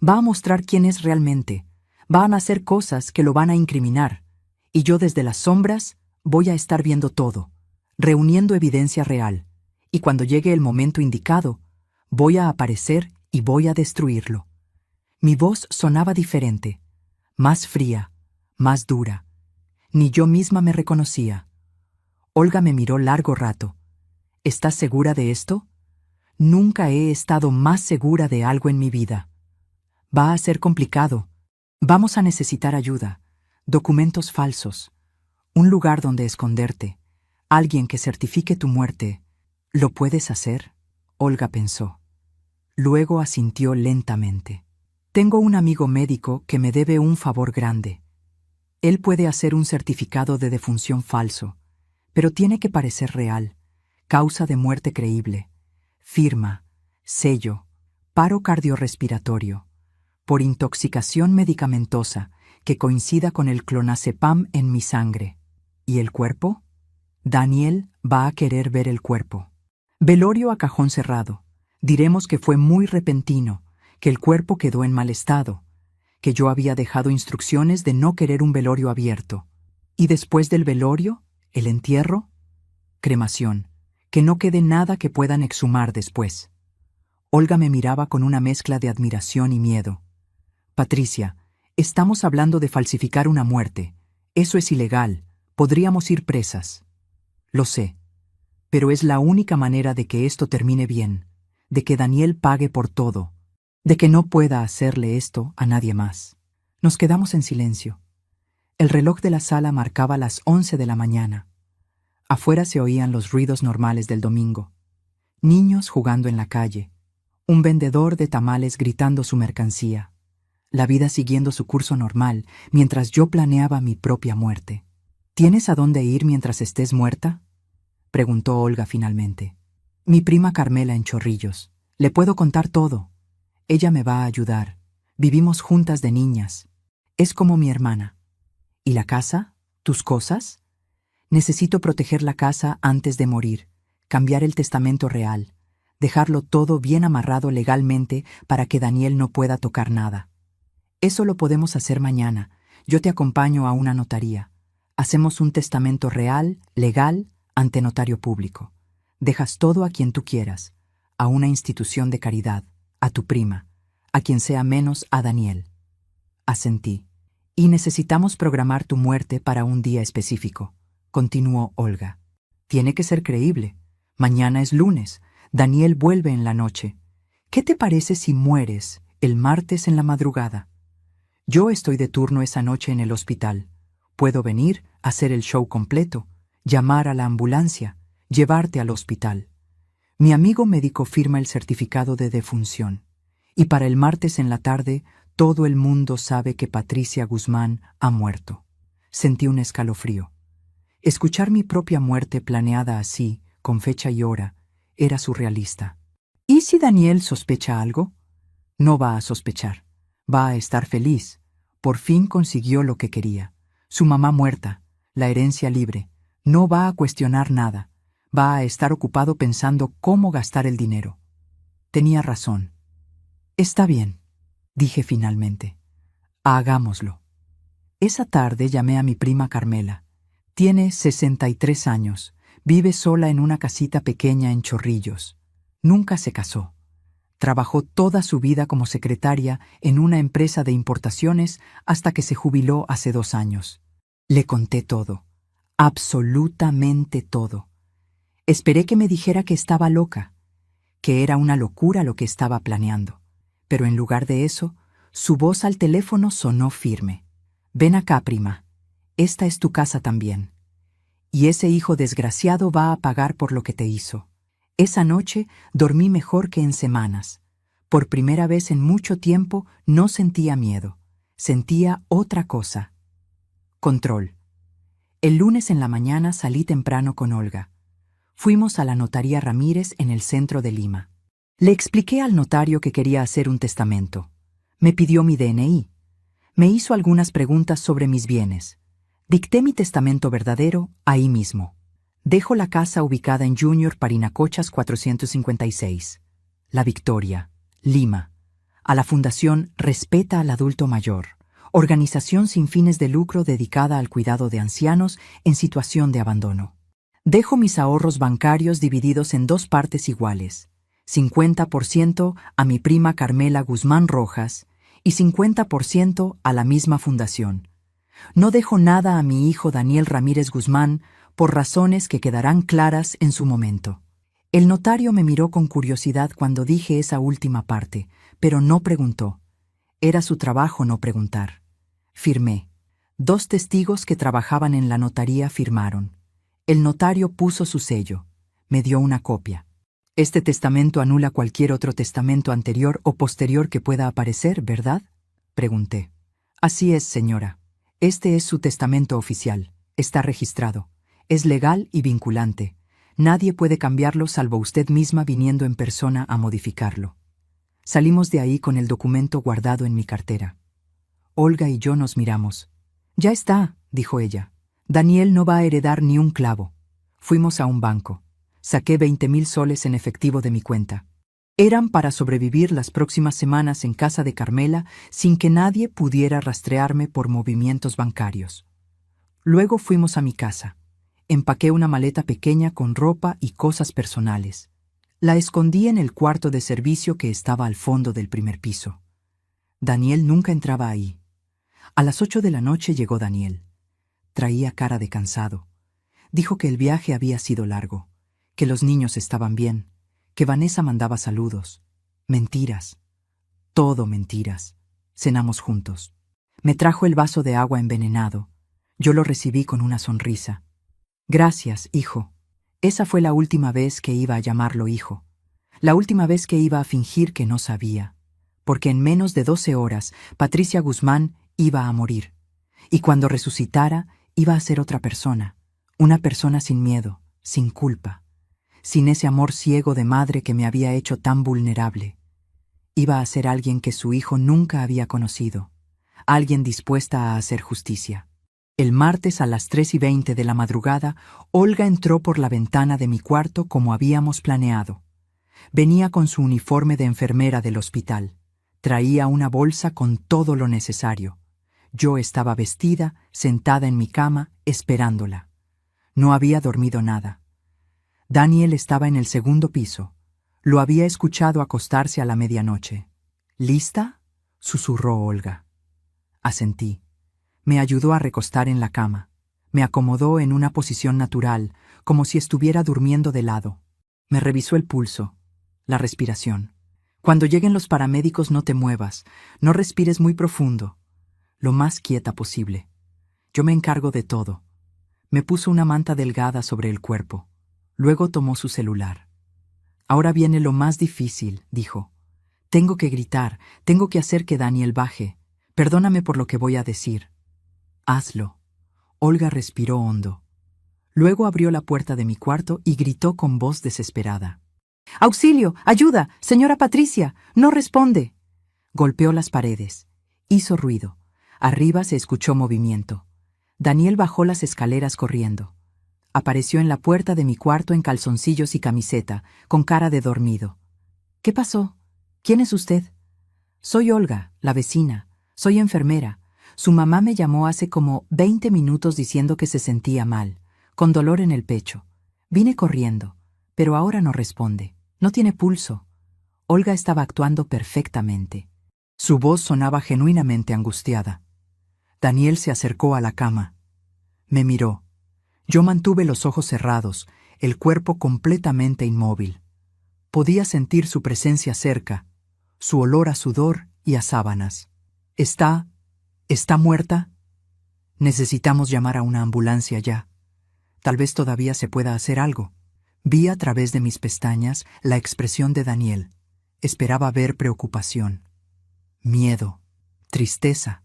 Va a mostrar quién es realmente. Van a hacer cosas que lo van a incriminar. Y yo desde las sombras voy a estar viendo todo, reuniendo evidencia real. Y cuando llegue el momento indicado, voy a aparecer y voy a destruirlo». Mi voz sonaba diferente, más fría, más dura. Ni yo misma me reconocía. Olga me miró largo rato. «¿Estás segura de esto?» «Nunca he estado más segura de algo en mi vida». «Va a ser complicado. Vamos a necesitar ayuda, documentos falsos, un lugar donde esconderte, alguien que certifique tu muerte». «¿Lo puedes hacer?», Olga pensó. Luego asintió lentamente. «Tengo un amigo médico que me debe un favor grande. Él puede hacer un certificado de defunción falso, pero tiene que parecer real, causa de muerte creíble, firma, sello, paro cardiorrespiratorio, por intoxicación medicamentosa que coincida con el clonazepam en mi sangre. ¿Y el cuerpo? Daniel va a querer ver el cuerpo. Velorio a cajón cerrado. Diremos que fue muy repentino, que el cuerpo quedó en mal estado, que yo había dejado instrucciones de no querer un velorio abierto. Y después del velorio, el entierro, cremación, que no quede nada que puedan exhumar después. Olga me miraba con una mezcla de admiración y miedo. Patricia, estamos hablando de falsificar una muerte. Eso es ilegal. Podríamos ir presas. Lo sé. Pero es la única manera de que esto termine bien, de que Daniel pague por todo, de que no pueda hacerle esto a nadie más. Nos quedamos en silencio. El reloj de la sala marcaba las 11 de la mañana. Afuera se oían los ruidos normales del domingo. Niños jugando en la calle. Un vendedor de tamales gritando su mercancía. La vida siguiendo su curso normal, mientras yo planeaba mi propia muerte. ¿Tienes a dónde ir mientras estés muerta?, preguntó Olga finalmente. Mi prima Carmela en Chorrillos. Le puedo contar todo. Ella me va a ayudar. Vivimos juntas de niñas. Es como mi hermana. ¿Y la casa? ¿Tus cosas? Necesito proteger la casa antes de morir, cambiar el testamento real, dejarlo todo bien amarrado legalmente para que Daniel no pueda tocar nada. Eso lo podemos hacer mañana. Yo te acompaño a una notaría. Hacemos un testamento real, legal, ante notario público. Dejas todo a quien tú quieras, a una institución de caridad, a tu prima, a quien sea menos a Daniel. Asentí. Y necesitamos programar tu muerte para un día específico, continuó Olga. Tiene que ser creíble. Mañana es lunes. Daniel vuelve en la noche. ¿Qué te parece si mueres el martes en la madrugada? Yo estoy de turno esa noche en el hospital. Puedo venir, hacer el show completo, llamar a la ambulancia, llevarte al hospital. Mi amigo médico firma el certificado de defunción. Y para el martes en la tarde, todo el mundo sabe que Patricia Guzmán ha muerto. Sentí un escalofrío. Escuchar mi propia muerte planeada así, con fecha y hora, era surrealista. ¿Y si Daniel sospecha algo? No va a sospechar. Va a estar feliz. Por fin consiguió lo que quería. Su mamá muerta, la herencia libre. No va a cuestionar nada. Va a estar ocupado pensando cómo gastar el dinero. Tenía razón. Está bien, dije finalmente. Hagámoslo. Esa tarde llamé a mi prima Carmela. Tiene 63 años. Vive sola en una casita pequeña en Chorrillos. Nunca se casó. Trabajó toda su vida como secretaria en una empresa de importaciones hasta que se jubiló hace 2 años. Le conté todo. Absolutamente todo. Esperé que me dijera que estaba loca, que era una locura lo que estaba planeando. Pero en lugar de eso, su voz al teléfono sonó firme. Ven acá, prima. Esta es tu casa también. Y ese hijo desgraciado va a pagar por lo que te hizo. Esa noche dormí mejor que en semanas. Por primera vez en mucho tiempo no sentía miedo. Sentía otra cosa. Control. El lunes en la mañana salí temprano con Olga. Fuimos a la notaría Ramírez en el centro de Lima. Le expliqué al notario que quería hacer un testamento. Me pidió mi DNI. Me hizo algunas preguntas sobre mis bienes. Dicté mi testamento verdadero ahí mismo. Dejo la casa ubicada en Junior Parinacochas 456. La Victoria, Lima. A la Fundación Respeta al Adulto Mayor, organización sin fines de lucro dedicada al cuidado de ancianos en situación de abandono. Dejo mis ahorros bancarios divididos en 2 partes iguales. 50% a mi prima Carmela Guzmán Rojas y 50% a la misma fundación. No dejo nada a mi hijo Daniel Ramírez Guzmán por razones que quedarán claras en su momento. El notario me miró con curiosidad cuando dije esa última parte, pero no preguntó. Era su trabajo no preguntar. Firmé. 2 testigos que trabajaban en la notaría firmaron. El notario puso su sello. Me dio una copia. Este testamento anula cualquier otro testamento anterior o posterior que pueda aparecer, ¿verdad?, pregunté. Así es, señora. Este es su testamento oficial. Está registrado. Es legal y vinculante. Nadie puede cambiarlo salvo usted misma viniendo en persona a modificarlo. Salimos de ahí con el documento guardado en mi cartera. Olga y yo nos miramos. «Ya está», dijo ella. «Daniel no va a heredar ni un clavo». Fuimos a un banco. Saqué 20.000 soles en efectivo de mi cuenta. Eran para sobrevivir las próximas semanas en casa de Carmela sin que nadie pudiera rastrearme por movimientos bancarios. Luego fuimos a mi casa. Empaqué una maleta pequeña con ropa y cosas personales. La escondí en el cuarto de servicio que estaba al fondo del primer piso. Daniel nunca entraba ahí. A las 8 de la noche llegó Daniel. Traía cara de cansado. Dijo que el viaje había sido largo, que los niños estaban bien, que Vanessa mandaba saludos. Mentiras. Todo mentiras. Cenamos juntos. Me trajo el vaso de agua envenenado. Yo lo recibí con una sonrisa. «Gracias, hijo». Esa fue la última vez que iba a llamarlo hijo. La última vez que iba a fingir que no sabía. Porque en menos de 12 horas, Patricia Guzmán iba a morir. Y cuando resucitara, iba a ser otra persona. Una persona sin miedo, sin culpa. Sin ese amor ciego de madre que me había hecho tan vulnerable. Iba a ser alguien que su hijo nunca había conocido. Alguien dispuesta a hacer justicia. El martes a las 3:20 de la madrugada, Olga entró por la ventana de mi cuarto como habíamos planeado. Venía con su uniforme de enfermera del hospital. Traía una bolsa con todo lo necesario. Yo estaba vestida, sentada en mi cama, esperándola. No había dormido nada. Daniel estaba en el segundo piso. Lo había escuchado acostarse a la medianoche. «¿Lista?», susurró Olga. Asentí. Me ayudó a recostar en la cama. Me acomodó en una posición natural, como si estuviera durmiendo de lado. Me revisó el pulso, la respiración. «Cuando lleguen los paramédicos no te muevas, no respires muy profundo, lo más quieta posible. Yo me encargo de todo». Me puso una manta delgada sobre el cuerpo. Luego tomó su celular. «Ahora viene lo más difícil», dijo. «Tengo que gritar, tengo que hacer que Daniel baje. Perdóname por lo que voy a decir». «Hazlo». Olga respiró hondo. Luego abrió la puerta de mi cuarto y gritó con voz desesperada. «¡Auxilio! ¡Ayuda! ¡Señora Patricia! ¡No responde!». Golpeó las paredes. Hizo ruido. Arriba se escuchó movimiento. Daniel bajó las escaleras corriendo. Apareció en la puerta de mi cuarto en calzoncillos y camiseta, con cara de dormido. «¿Qué pasó? ¿Quién es usted?». «Soy Olga, la vecina. Soy enfermera. Su mamá me llamó hace como 20 minutos diciendo que se sentía mal, con dolor en el pecho. Vine corriendo, pero ahora no responde. No tiene pulso». Olga estaba actuando perfectamente. Su voz sonaba genuinamente angustiada. Daniel se acercó a la cama. Me miró. Yo mantuve los ojos cerrados, el cuerpo completamente inmóvil. Podía sentir su presencia cerca, su olor a sudor y a sábanas. ¿Está muerta? Necesitamos llamar a una ambulancia ya. Tal vez todavía se pueda hacer algo. Vi a través de mis pestañas la expresión de Daniel. Esperaba ver preocupación, miedo, tristeza.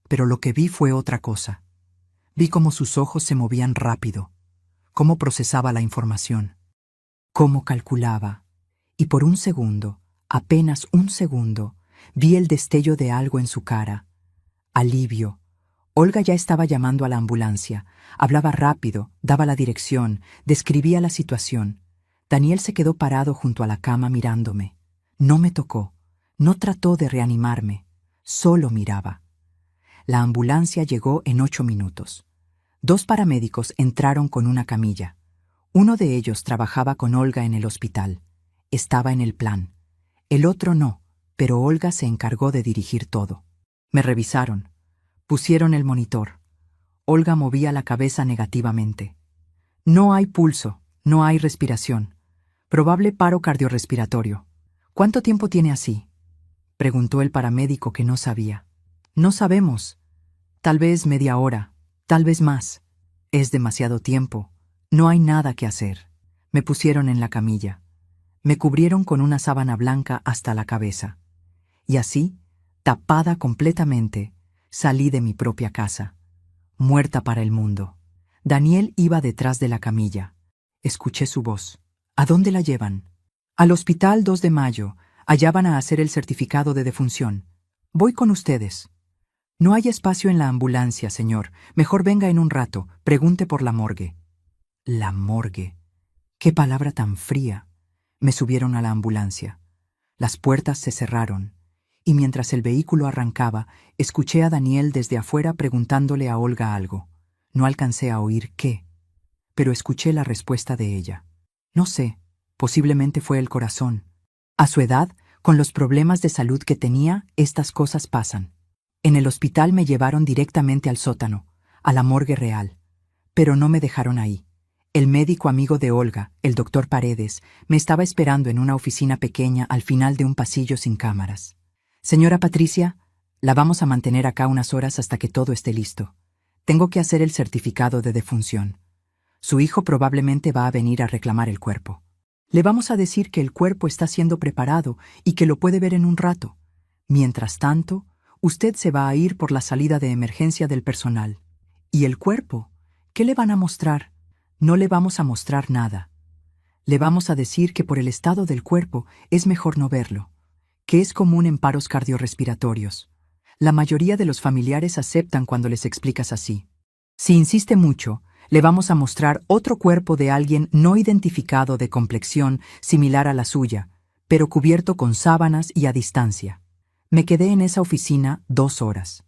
Pero lo que vi fue otra cosa. Vi cómo sus ojos se movían rápido, cómo procesaba la información, cómo calculaba. Y por un segundo, apenas un segundo, vi el destello de algo en su cara. Alivio. Olga ya estaba llamando a la ambulancia. Hablaba rápido, daba la dirección, describía la situación. Daniel se quedó parado junto a la cama mirándome. No me tocó, no trató de reanimarme, solo miraba. La ambulancia llegó en 8 minutos. 2 paramédicos entraron con una camilla. Uno de ellos trabajaba con Olga en el hospital. Estaba en el plan. El otro no, pero Olga se encargó de dirigir todo. Me revisaron. Pusieron el monitor. Olga movía la cabeza negativamente. «No hay pulso, no hay respiración. Probable paro cardiorrespiratorio». «¿Cuánto tiempo tiene así?», preguntó el paramédico que no sabía. «No sabemos. Tal vez media hora, tal vez más. Es demasiado tiempo. No hay nada que hacer». Me pusieron en la camilla. Me cubrieron con una sábana blanca hasta la cabeza. Y así, tapada completamente, salí de mi propia casa, muerta para el mundo. Daniel iba detrás de la camilla. Escuché su voz. «¿A dónde la llevan?». «Al hospital 2 de Mayo. Allá van a hacer el certificado de defunción. Voy con ustedes. No hay espacio en la ambulancia, señor. Mejor venga en un rato. Pregunte por la morgue. La morgue. Qué palabra tan fría. Me subieron a la ambulancia. Las puertas se cerraron, y mientras el vehículo arrancaba, escuché a Daniel desde afuera preguntándole a Olga algo. No alcancé a oír qué, pero escuché la respuesta de ella. No sé, posiblemente fue el corazón. A su edad, con los problemas de salud que tenía, estas cosas pasan. En el hospital me llevaron directamente al sótano, a la morgue real. Pero no me dejaron ahí. El médico amigo de Olga, el doctor Paredes, me estaba esperando en una oficina pequeña al final de un pasillo sin cámaras. Señora Patricia, la vamos a mantener acá unas horas hasta que todo esté listo. Tengo que hacer el certificado de defunción. Su hijo probablemente va a venir a reclamar el cuerpo. Le vamos a decir que el cuerpo está siendo preparado y que lo puede ver en un rato. Mientras tanto, usted se va a ir por la salida de emergencia del personal. ¿Y el cuerpo? ¿Qué le van a mostrar? No le vamos a mostrar nada. Le vamos a decir que por el estado del cuerpo es mejor no verlo, que es común en paros cardiorrespiratorios. La mayoría de los familiares aceptan cuando les explicas así. Si insiste mucho, le vamos a mostrar otro cuerpo de alguien no identificado de complexión similar a la suya, pero cubierto con sábanas y a distancia. Me quedé en esa oficina 2 horas.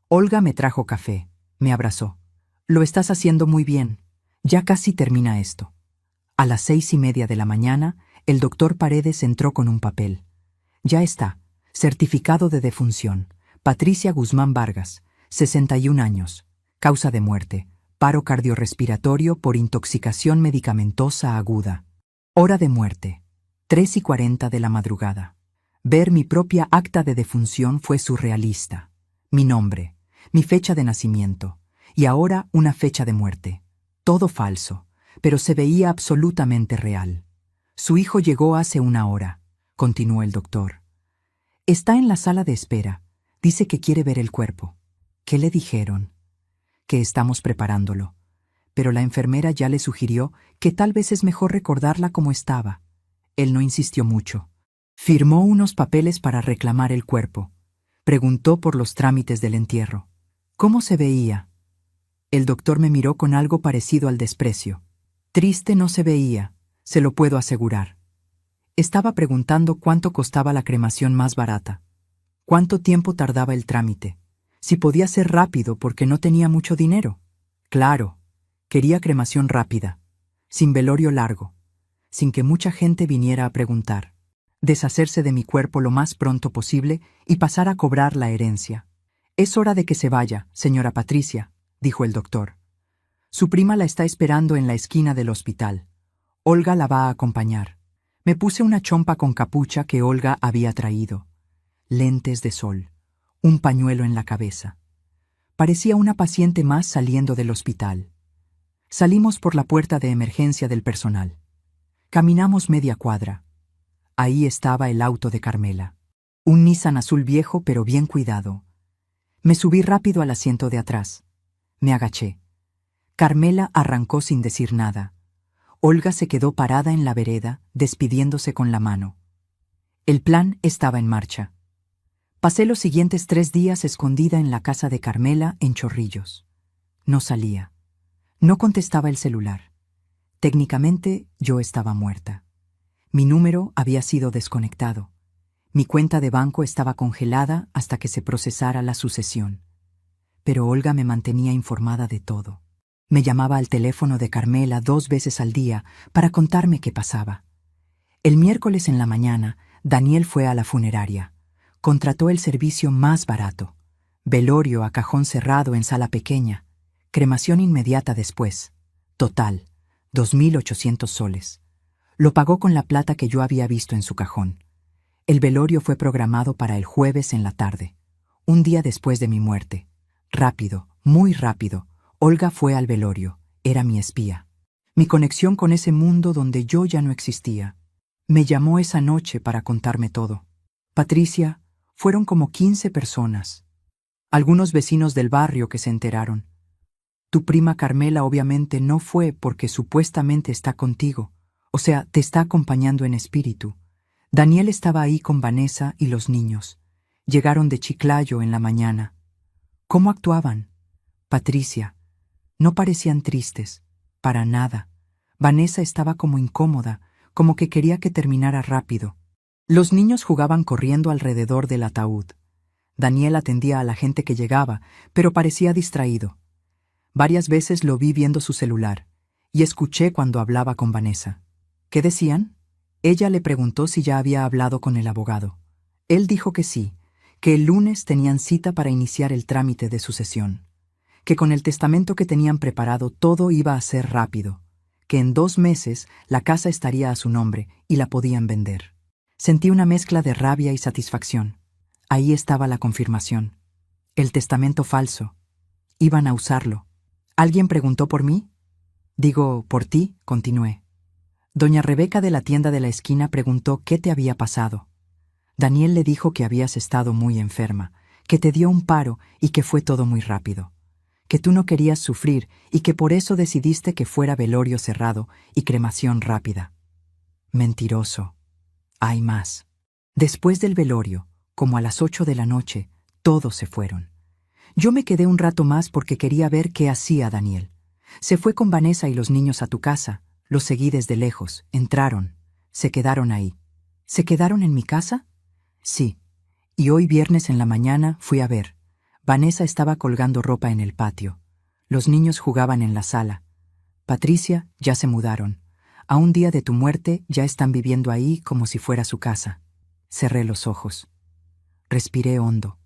Olga me trajo café, me abrazó. Lo estás haciendo muy bien. Ya casi termina esto. A las 6:30 de la mañana, el doctor Paredes entró con un papel. Ya está. Certificado de defunción. Patricia Guzmán Vargas, 61 años. Causa de muerte. Paro cardiorrespiratorio por intoxicación medicamentosa aguda. Hora de muerte. 3:40 de la madrugada. Ver mi propia acta de defunción fue surrealista. Mi nombre, mi fecha de nacimiento, y ahora una fecha de muerte. Todo falso, pero se veía absolutamente real. Su hijo llegó hace 1 hora, continuó el doctor. Está en la sala de espera. Dice que quiere ver el cuerpo. ¿Qué le dijeron? Que estamos preparándolo. Pero la enfermera ya le sugirió que tal vez es mejor recordarla como estaba. Él no insistió mucho. Firmó unos papeles para reclamar el cuerpo. Preguntó por los trámites del entierro. ¿Cómo se veía? El doctor me miró con algo parecido al desprecio. Triste no se veía, se lo puedo asegurar. Estaba preguntando cuánto costaba la cremación más barata. Cuánto tiempo tardaba el trámite. Si podía ser rápido porque no tenía mucho dinero. Claro, quería cremación rápida, sin velorio largo, sin que mucha gente viniera a preguntar. Deshacerse de mi cuerpo lo más pronto posible y pasar a cobrar la herencia. Es hora de que se vaya, señora Patricia, dijo el doctor. Su prima la está esperando en la esquina del hospital. Olga la va a acompañar. Me puse una chompa con capucha que Olga había traído. Lentes de sol, un pañuelo en la cabeza. Parecía una paciente más saliendo del hospital. Salimos por la puerta de emergencia del personal. Caminamos media cuadra. Ahí estaba el auto de Carmela. Un Nissan azul viejo pero bien cuidado. Me subí rápido al asiento de atrás. Me agaché. Carmela arrancó sin decir nada. Olga se quedó parada en la vereda, despidiéndose con la mano. El plan estaba en marcha. Pasé los siguientes 3 días escondida en la casa de Carmela en Chorrillos. No salía. No contestaba el celular. Técnicamente, yo estaba muerta. Mi número había sido desconectado. Mi cuenta de banco estaba congelada hasta que se procesara la sucesión. Pero Olga me mantenía informada de todo. Me llamaba al teléfono de Carmela 2 veces al día para contarme qué pasaba. El miércoles en la mañana, Daniel fue a la funeraria. Contrató el servicio más barato. Velorio a cajón cerrado en sala pequeña. Cremación inmediata después. Total, 2.800 soles. Lo pagó con la plata que yo había visto en su cajón. El velorio fue programado para el jueves en la tarde, un día después de mi muerte. Rápido, muy rápido, Olga fue al velorio. Era mi espía. Mi conexión con ese mundo donde yo ya no existía. Me llamó esa noche para contarme todo. Patricia, fueron como 15 personas. Algunos vecinos del barrio que se enteraron. Tu prima Carmela obviamente no fue porque supuestamente está contigo. O sea, te está acompañando en espíritu. Daniel estaba ahí con Vanessa y los niños. Llegaron de Chiclayo en la mañana. ¿Cómo actuaban? Patricia. No parecían tristes, para nada. Vanessa estaba como incómoda, como que quería que terminara rápido. Los niños jugaban corriendo alrededor del ataúd. Daniel atendía a la gente que llegaba, pero parecía distraído. Varias veces lo vi viendo su celular, y escuché cuando hablaba con Vanessa. ¿Qué decían? Ella le preguntó si ya había hablado con el abogado. Él dijo que sí, que el lunes tenían cita para iniciar el trámite de sucesión, que con el testamento que tenían preparado todo iba a ser rápido, que en 2 meses la casa estaría a su nombre y la podían vender. Sentí una mezcla de rabia y satisfacción. Ahí estaba la confirmación. El testamento falso. Iban a usarlo. ¿Alguien preguntó por mí? Digo, por ti, continué. Doña Rebeca de la tienda de la esquina preguntó qué te había pasado. Daniel le dijo que habías estado muy enferma, que te dio un paro y que fue todo muy rápido, que tú no querías sufrir y que por eso decidiste que fuera velorio cerrado y cremación rápida. Mentiroso. Hay más. Después del velorio, como a las 8 de la noche, todos se fueron. Yo me quedé un rato más porque quería ver qué hacía Daniel. Se fue con Vanessa y los niños a tu casa. Los seguí desde lejos. Entraron. Se quedaron ahí. ¿Se quedaron en mi casa? Sí. Y hoy viernes en la mañana fui a ver. Vanessa estaba colgando ropa en el patio. Los niños jugaban en la sala. Patricia, ya se mudaron. A un día de tu muerte ya están viviendo ahí como si fuera su casa. Cerré los ojos. Respiré hondo.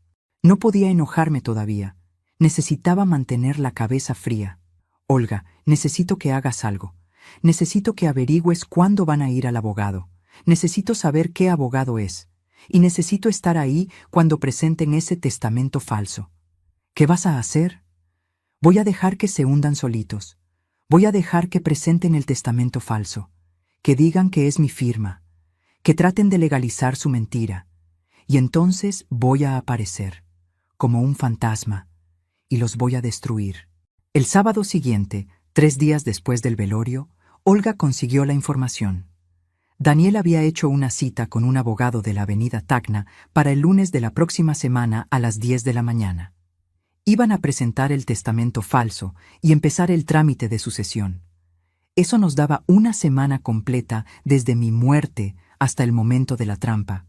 No podía enojarme todavía. Necesitaba mantener la cabeza fría. Olga, necesito que hagas algo. Necesito que averigües cuándo van a ir al abogado. Necesito saber qué abogado es. Y necesito estar ahí cuando presenten ese testamento falso. ¿Qué vas a hacer? Voy a dejar que se hundan solitos. Voy a dejar que presenten el testamento falso. Que digan que es mi firma. Que traten de legalizar su mentira. Y entonces voy a aparecer, como un fantasma, y los voy a destruir. El sábado siguiente, 3 días después del velorio, Olga consiguió la información. Daniel había hecho una cita con un abogado de la avenida Tacna para el lunes de la próxima semana a las 10 de la mañana. Iban a presentar el testamento falso y empezar el trámite de sucesión. Eso nos daba una semana completa desde mi muerte hasta el momento de la trampa.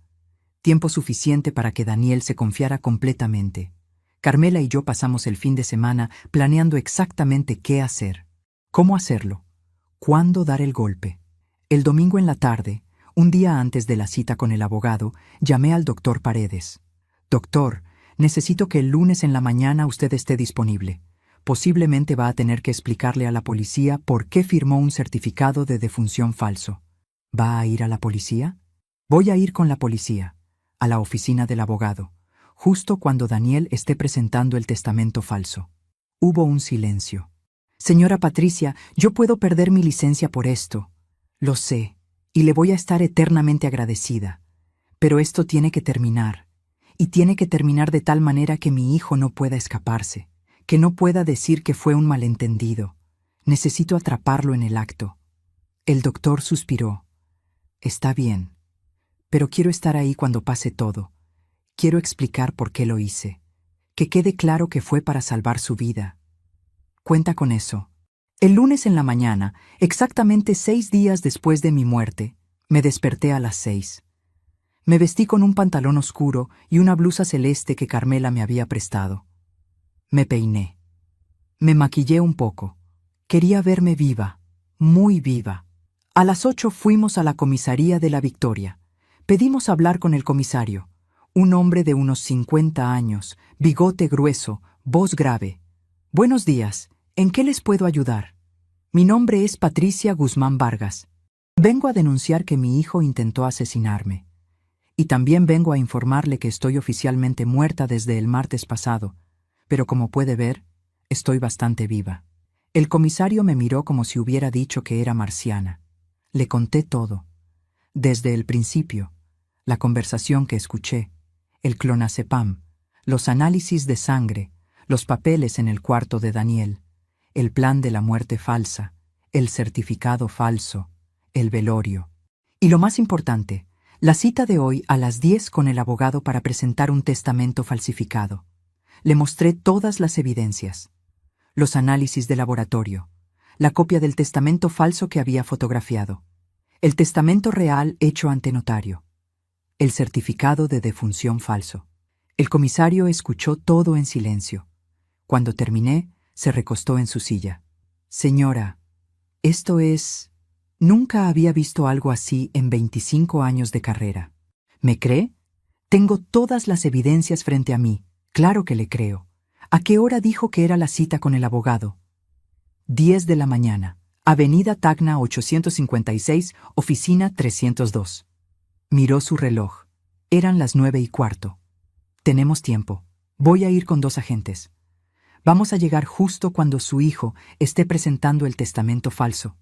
Tiempo suficiente para que Daniel se confiara completamente. Carmela y yo pasamos el fin de semana planeando exactamente qué hacer, cómo hacerlo, cuándo dar el golpe. El domingo en la tarde, un día antes de la cita con el abogado, llamé al doctor Paredes. Doctor, necesito que el lunes en la mañana usted esté disponible. Posiblemente va a tener que explicarle a la policía por qué firmó un certificado de defunción falso. ¿Va a ir a la policía? Voy a ir con la policía, a la oficina del abogado, justo cuando Daniel esté presentando el testamento falso. Hubo un silencio. Señora Patricia, yo puedo perder mi licencia por esto. Lo sé, y le voy a estar eternamente agradecida. Pero esto tiene que terminar. Y tiene que terminar de tal manera que mi hijo no pueda escaparse, que no pueda decir que fue un malentendido. Necesito atraparlo en el acto. El doctor suspiró. Está bien, pero quiero estar ahí cuando pase todo. Quiero explicar por qué lo hice. Que quede claro que fue para salvar su vida. Cuenta con eso. El lunes en la mañana, exactamente 6 días después de mi muerte, me desperté a las 6. Me vestí con un pantalón oscuro y una blusa celeste que Carmela me había prestado. Me peiné. Me maquillé un poco. Quería verme viva, muy viva. A las 8 fuimos a la comisaría de La Victoria. Pedimos hablar con el comisario, un hombre de unos 50 años, bigote grueso, voz grave. Buenos días, ¿en qué les puedo ayudar? Mi nombre es Patricia Guzmán Vargas. Vengo a denunciar que mi hijo intentó asesinarme. Y también vengo a informarle que estoy oficialmente muerta desde el martes pasado, pero como puede ver, estoy bastante viva. El comisario me miró como si hubiera dicho que era marciana. Le conté todo. Desde el principio, la conversación que escuché, el clonazepam, los análisis de sangre, los papeles en el cuarto de Daniel, el plan de la muerte falsa, el certificado falso, el velorio. Y lo más importante, La cita de hoy a las 10 con el abogado para presentar un testamento falsificado. Le mostré todas las evidencias. Los análisis de laboratorio. La copia del testamento falso que había fotografiado. El testamento real hecho ante notario. El certificado de defunción falso. El comisario escuchó todo en silencio. Cuando terminé, se recostó en su silla. Señora, esto es... Nunca había visto algo así en 25 años de carrera. ¿Me cree? Tengo todas las evidencias frente a mí. Claro que le creo. ¿A qué hora dijo que era la cita con el abogado? 10 de la mañana. Avenida Tacna 856, oficina 302. Miró su reloj. Eran las 9:15. Tenemos tiempo. Voy a ir con 2 agentes. Vamos a llegar justo cuando su hijo esté presentando el testamento falso.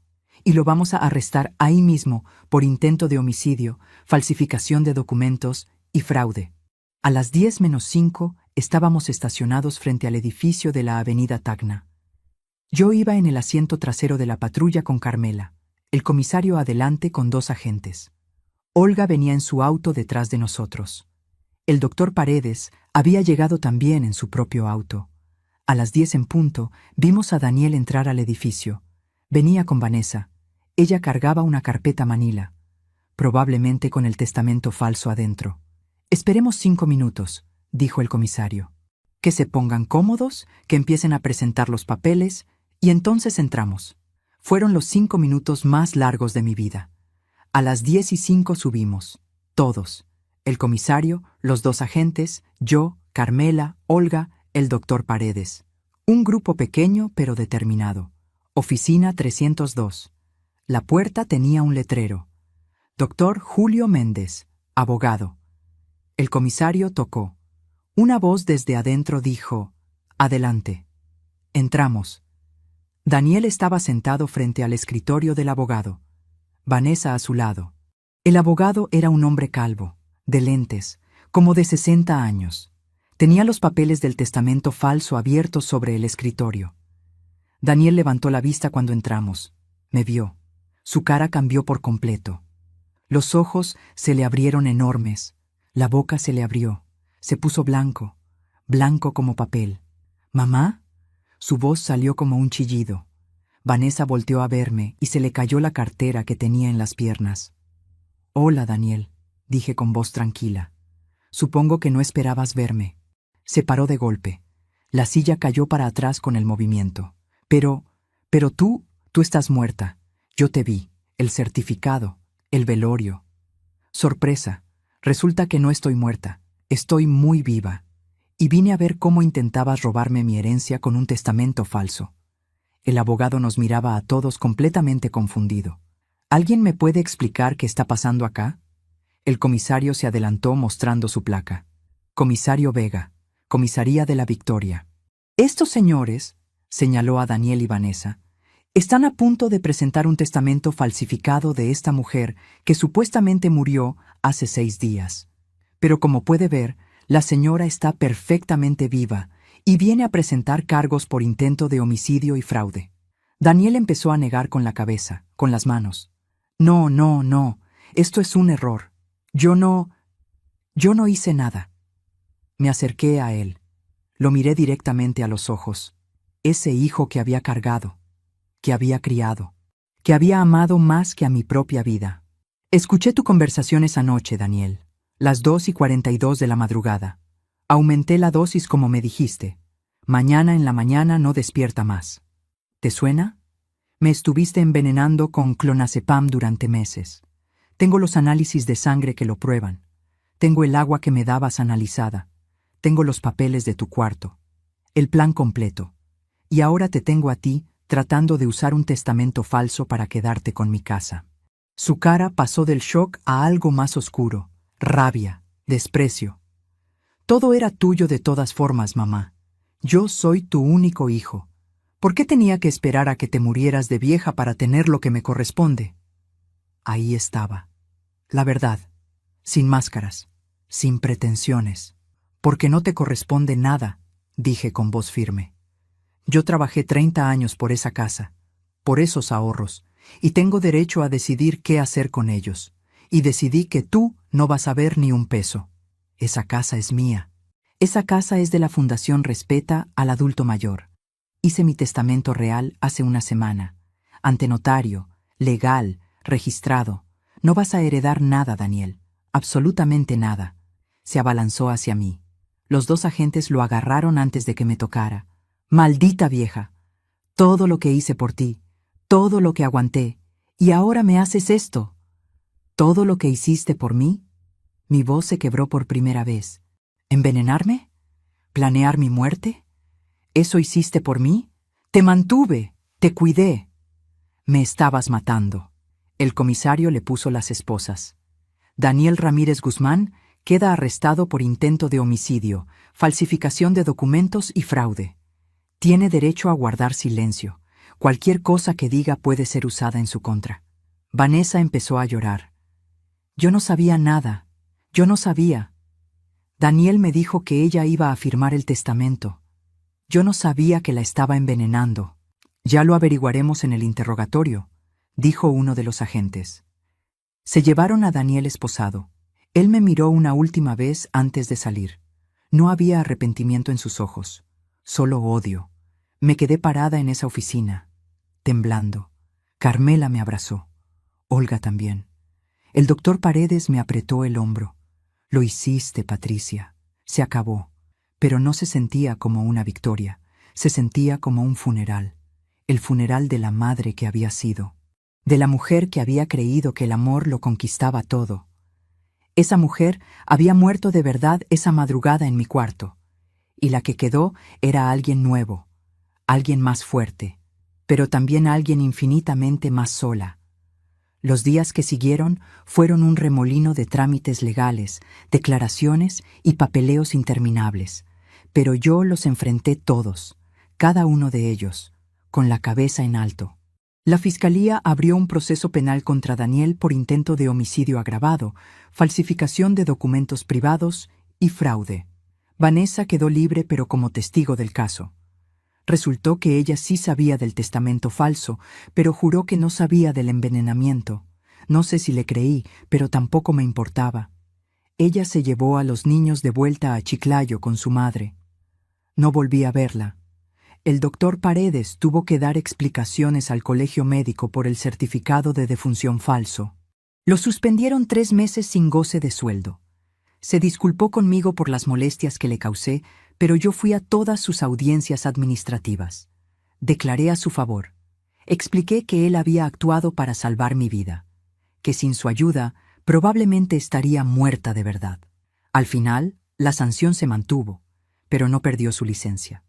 Y lo vamos a arrestar ahí mismo por intento de homicidio, falsificación de documentos y fraude. A las 10:05 estábamos estacionados frente al edificio de la avenida Tacna. Yo iba en el asiento trasero de la patrulla con Carmela, el comisario adelante con 2 agentes. Olga venía en su auto detrás de nosotros. El doctor Paredes había llegado también en su propio auto. A las 10 en punto vimos a Daniel entrar al edificio. Venía con Vanessa. Ella cargaba una carpeta manila, probablemente con el testamento falso adentro. Esperemos 5 minutos, dijo el comisario. Que se pongan cómodos, que empiecen a presentar los papeles, y entonces entramos. Fueron los 5 minutos más largos de mi vida. A las 10:05 subimos, todos. El comisario, los 2 agentes, yo, Carmela, Olga, el doctor Paredes. Un grupo pequeño pero determinado. Oficina 302. La puerta tenía un letrero. Doctor Julio Méndez, abogado. El comisario tocó. Una voz desde adentro dijo, «Adelante». Entramos. Daniel estaba sentado frente al escritorio del abogado. Vanessa a su lado. El abogado era un hombre calvo, de lentes, como de 60 años. Tenía los papeles del testamento falso abiertos sobre el escritorio. Daniel levantó la vista cuando entramos. Me vio. Su cara cambió por completo. Los ojos se le abrieron enormes. La boca se le abrió. Se puso blanco, blanco como papel. «¿Mamá?» Su voz salió como un chillido. Vanessa volteó a verme y se le cayó la cartera que tenía en las piernas. «Hola, Daniel», dije con voz tranquila. «Supongo que no esperabas verme». Se paró de golpe. La silla cayó para atrás con el movimiento. Pero tú estás muerta. Yo te vi, el certificado, el velorio». Sorpresa, resulta que no estoy muerta, estoy muy viva. Y vine a ver cómo intentabas robarme mi herencia con un testamento falso. El abogado nos miraba a todos completamente confundido. ¿Alguien me puede explicar qué está pasando acá? El comisario se adelantó mostrando su placa. Comisario Vega, Comisaría de la Victoria. Estos señores, señaló a Daniel y Vanessa, están a punto de presentar un testamento falsificado de esta mujer que supuestamente murió hace 6 días. Pero como puede ver, la señora está perfectamente viva y viene a presentar cargos por intento de homicidio y fraude. Daniel empezó a negar con la cabeza, con las manos. No, esto es un error. Yo no hice nada. Me acerqué a él. Lo miré directamente a los ojos. Ese hijo que había cargado, que había criado, que había amado más que a mi propia vida. Escuché tu conversación esa noche, Daniel, las 2:42 de la madrugada. Aumenté la dosis como me dijiste. Mañana en la mañana no despierta más. ¿Te suena? Me estuviste envenenando con clonazepam durante meses. Tengo los análisis de sangre que lo prueban. Tengo el agua que me dabas analizada. Tengo los papeles de tu cuarto. El plan completo. Y ahora te tengo a ti, tratando de usar un testamento falso para quedarte con mi casa. Su cara pasó del shock a algo más oscuro, rabia, desprecio. Todo era tuyo de todas formas, mamá. Yo soy tu único hijo. ¿Por qué tenía que esperar a que te murieras de vieja para tener lo que me corresponde? Ahí estaba. La verdad, sin máscaras, sin pretensiones. Porque no te corresponde nada, dije con voz firme. Yo trabajé 30 años por esa casa, por esos ahorros, y tengo derecho a decidir qué hacer con ellos. y decidí que tú no vas a ver ni un peso. Esa casa es mía. Esa casa es de la Fundación Respeta al Adulto Mayor. Hice mi testamento real hace una semana. Ante notario, legal, registrado. No vas a heredar nada, Daniel. Absolutamente nada. Se abalanzó hacia mí. Los dos agentes lo agarraron antes de que me tocara. Maldita vieja. Todo lo que hice por ti. Todo lo que aguanté. Y ahora me haces esto. ¿Todo lo que hiciste por mí? Mi voz se quebró por primera vez. ¿Envenenarme? ¿Planear mi muerte? ¿Eso hiciste por mí? Te mantuve, te cuidé. Me estabas matando. El comisario le puso las esposas. Daniel Ramírez Guzmán queda arrestado por intento de homicidio, falsificación de documentos y fraude. Tiene derecho a guardar silencio. Cualquier cosa que diga puede ser usada en su contra. Vanessa empezó a llorar. Yo no sabía nada. Yo no sabía. Daniel me dijo que ella iba a firmar el testamento. Yo no sabía que la estaba envenenando. Ya lo averiguaremos en el interrogatorio, dijo uno de los agentes. Se llevaron a Daniel esposado. Él me miró una última vez antes de salir. No había arrepentimiento en sus ojos, solo odio. Me quedé parada en esa oficina, temblando. Carmela me abrazó. Olga también. El doctor Paredes me apretó el hombro. Lo hiciste, Patricia. Se acabó. Pero no se sentía como una victoria. Se sentía como un funeral. El funeral de la madre que había sido. De la mujer que había creído que el amor lo conquistaba todo. Esa mujer había muerto de verdad esa madrugada en mi cuarto. Y la que quedó era alguien nuevo. Alguien más fuerte. Pero también alguien infinitamente más sola. Los días que siguieron fueron un remolino de trámites legales, declaraciones y papeleos interminables, pero yo los enfrenté todos, cada uno de ellos, con la cabeza en alto. La Fiscalía abrió un proceso penal contra Daniel por intento de homicidio agravado, falsificación de documentos privados y fraude. Vanessa quedó libre pero como testigo del caso. Resultó que ella sí sabía del testamento falso, pero juró que no sabía del envenenamiento. No sé si le creí, pero tampoco me importaba. Ella se llevó a los niños de vuelta a Chiclayo con su madre. No volví a verla. El doctor Paredes tuvo que dar explicaciones al colegio médico por el certificado de defunción falso. Lo suspendieron 3 meses sin goce de sueldo. Se disculpó conmigo por las molestias que le causé, pero yo fui a todas sus audiencias administrativas. Declaré a su favor. Expliqué que él había actuado para salvar mi vida, que sin su ayuda probablemente estaría muerta de verdad. Al final, la sanción se mantuvo, pero no perdió su licencia.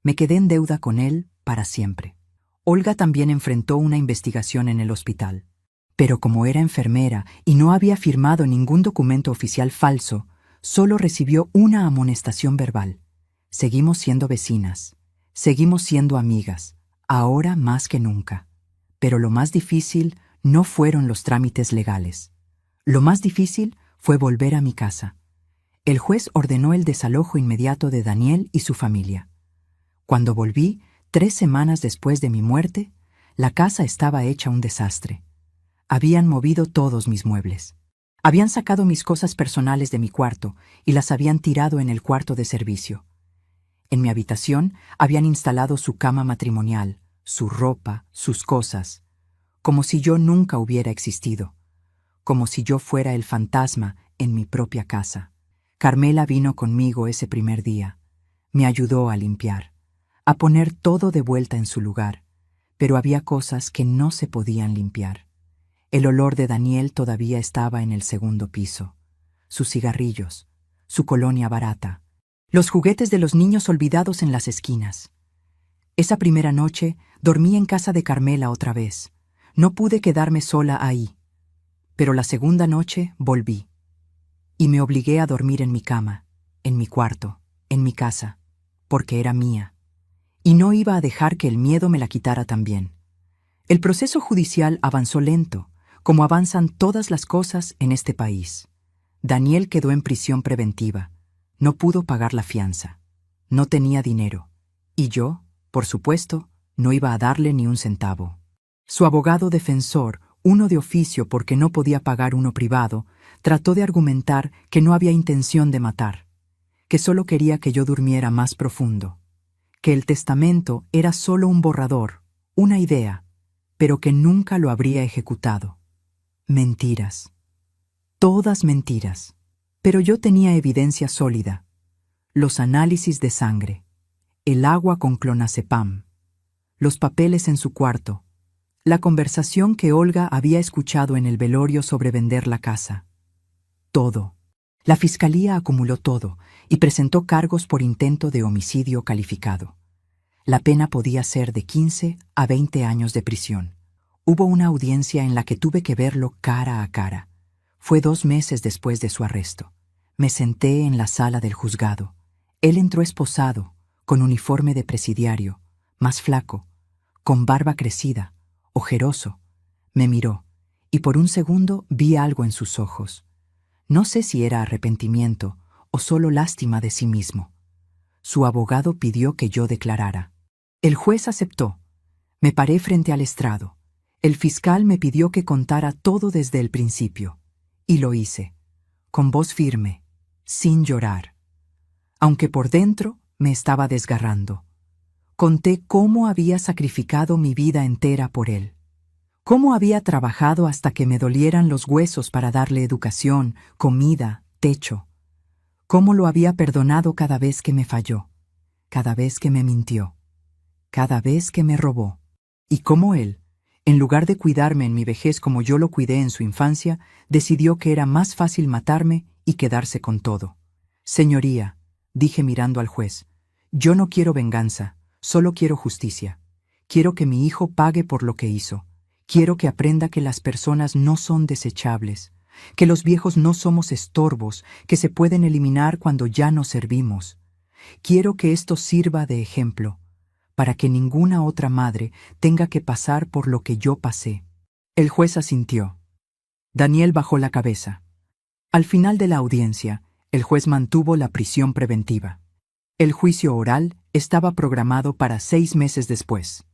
Me quedé en deuda con él para siempre. Olga también enfrentó una investigación en el hospital. Pero como era enfermera y no había firmado ningún documento oficial falso, solo recibió una amonestación verbal. Seguimos siendo vecinas, seguimos siendo amigas, ahora más que nunca. Pero lo más difícil no fueron los trámites legales. Lo más difícil fue volver a mi casa. El juez ordenó el desalojo inmediato de Daniel y su familia. Cuando volví, 3 semanas después de mi muerte, la casa estaba hecha un desastre. Habían movido todos mis muebles. Habían sacado mis cosas personales de mi cuarto y las habían tirado en el cuarto de servicio. En mi habitación habían instalado su cama matrimonial, su ropa, sus cosas, como si yo nunca hubiera existido, como si yo fuera el fantasma en mi propia casa. Carmela vino conmigo ese primer día. Me ayudó a limpiar, a poner todo de vuelta en su lugar, pero había cosas que no se podían limpiar. El olor de Daniel todavía estaba en el segundo piso. Sus cigarrillos, su colonia barata, los juguetes de los niños olvidados en las esquinas. Esa primera noche dormí en casa de Carmela otra vez. No pude quedarme sola ahí. Pero la segunda noche volví. Y me obligué a dormir en mi cama, en mi cuarto, en mi casa, porque era mía. Y no iba a dejar que el miedo me la quitara también. El proceso judicial avanzó lento, como avanzan todas las cosas en este país. Daniel quedó en prisión preventiva. No pudo pagar la fianza. No tenía dinero. Y yo, por supuesto, no iba a darle ni un centavo. Su abogado defensor, Uno de oficio porque no podía pagar uno privado, trató de argumentar que no había intención de matar, que solo quería que yo durmiera más profundo, que el testamento era solo un borrador, una idea, pero que nunca lo habría ejecutado. Mentiras. Todas mentiras. Pero yo tenía evidencia sólida. Los análisis de sangre, el agua con clonazepam, los papeles en su cuarto, la conversación que Olga había escuchado en el velorio sobre vender la casa. Todo. La fiscalía acumuló todo y presentó cargos por intento de homicidio calificado. La pena podía ser de 15 a 20 años de prisión. Hubo una audiencia en la que tuve que verlo cara a cara. Fue 2 meses después de su arresto. Me senté en la sala del juzgado. Él entró esposado, con uniforme de presidiario, más flaco, con barba crecida, ojeroso. Me miró, y por un segundo vi algo en sus ojos. No sé si era arrepentimiento o solo lástima de sí mismo. Su abogado pidió que yo declarara. El juez aceptó. Me paré frente al estrado. El fiscal me pidió que contara todo desde el principio. Y lo hice, con voz firme, sin llorar. Aunque por dentro me estaba desgarrando. Conté cómo había sacrificado mi vida entera por él. Cómo había trabajado hasta que me dolieran los huesos para darle educación, comida, techo. Cómo lo había perdonado cada vez que me falló, cada vez que me mintió, cada vez que me robó. Y cómo él, en lugar de cuidarme en mi vejez como yo lo cuidé en su infancia, decidió que era más fácil matarme y quedarse con todo. Señoría, dije mirando al juez, yo no quiero venganza, solo quiero justicia. Quiero que mi hijo pague por lo que hizo. Quiero que aprenda que las personas no son desechables, que los viejos no somos estorbos que se pueden eliminar cuando ya no servimos. Quiero que esto sirva de ejemplo, para que ninguna otra madre tenga que pasar por lo que yo pasé. El juez asintió. Daniel bajó la cabeza. Al final de la audiencia, el juez mantuvo la prisión preventiva. El juicio oral estaba programado para 6 meses después.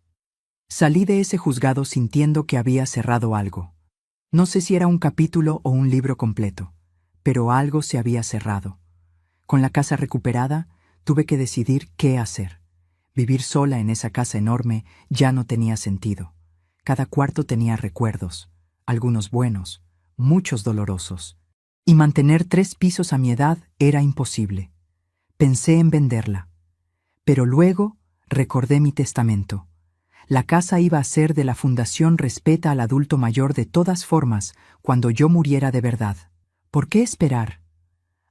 Salí de ese juzgado sintiendo que había cerrado algo. No sé si era un capítulo o un libro completo, pero algo se había cerrado. Con la casa recuperada, tuve que decidir qué hacer. Vivir sola en esa casa enorme ya no tenía sentido. Cada cuarto tenía recuerdos, algunos buenos, muchos dolorosos. Y mantener 3 pisos a mi edad era imposible. Pensé en venderla. Pero luego recordé mi testamento. La casa iba a ser de la Fundación Respeta al Adulto Mayor de todas formas cuando yo muriera de verdad. ¿Por qué esperar?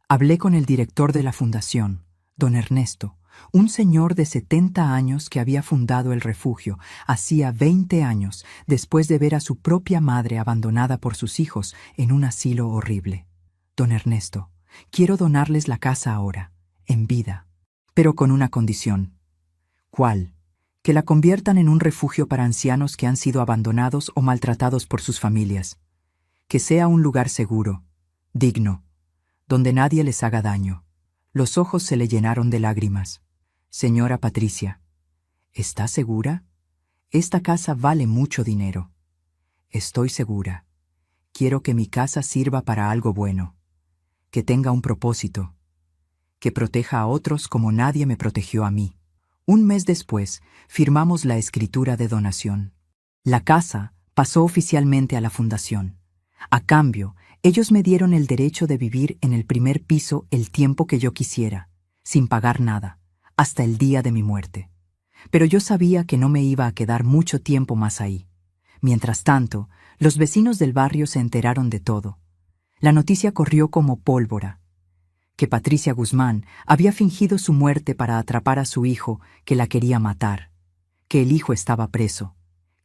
Hablé con el director de la fundación, don Ernesto, un señor de 70 años que había fundado el refugio hacía 20 años después de ver a su propia madre abandonada por sus hijos en un asilo horrible. Don Ernesto, quiero donarles la casa ahora, en vida, pero con una condición. ¿Cuál? Que la conviertan en un refugio para ancianos que han sido abandonados o maltratados por sus familias. Que sea un lugar seguro, digno, donde nadie les haga daño. Los ojos se le llenaron de lágrimas. Señora Patricia, ¿está segura? Esta casa vale mucho dinero. Estoy segura. Quiero que mi casa sirva para algo bueno, que tenga un propósito, que proteja a otros como nadie me protegió a mí. 1 mes después, firmamos la escritura de donación. La casa pasó oficialmente a la fundación. A cambio, ellos me dieron el derecho de vivir en el primer piso el tiempo que yo quisiera, sin pagar nada, hasta el día de mi muerte. Pero yo sabía que no me iba a quedar mucho tiempo más ahí. Mientras tanto, los vecinos del barrio se enteraron de todo. La noticia corrió como pólvora. Que Patricia Guzmán había fingido su muerte para atrapar a su hijo que la quería matar, que el hijo estaba preso,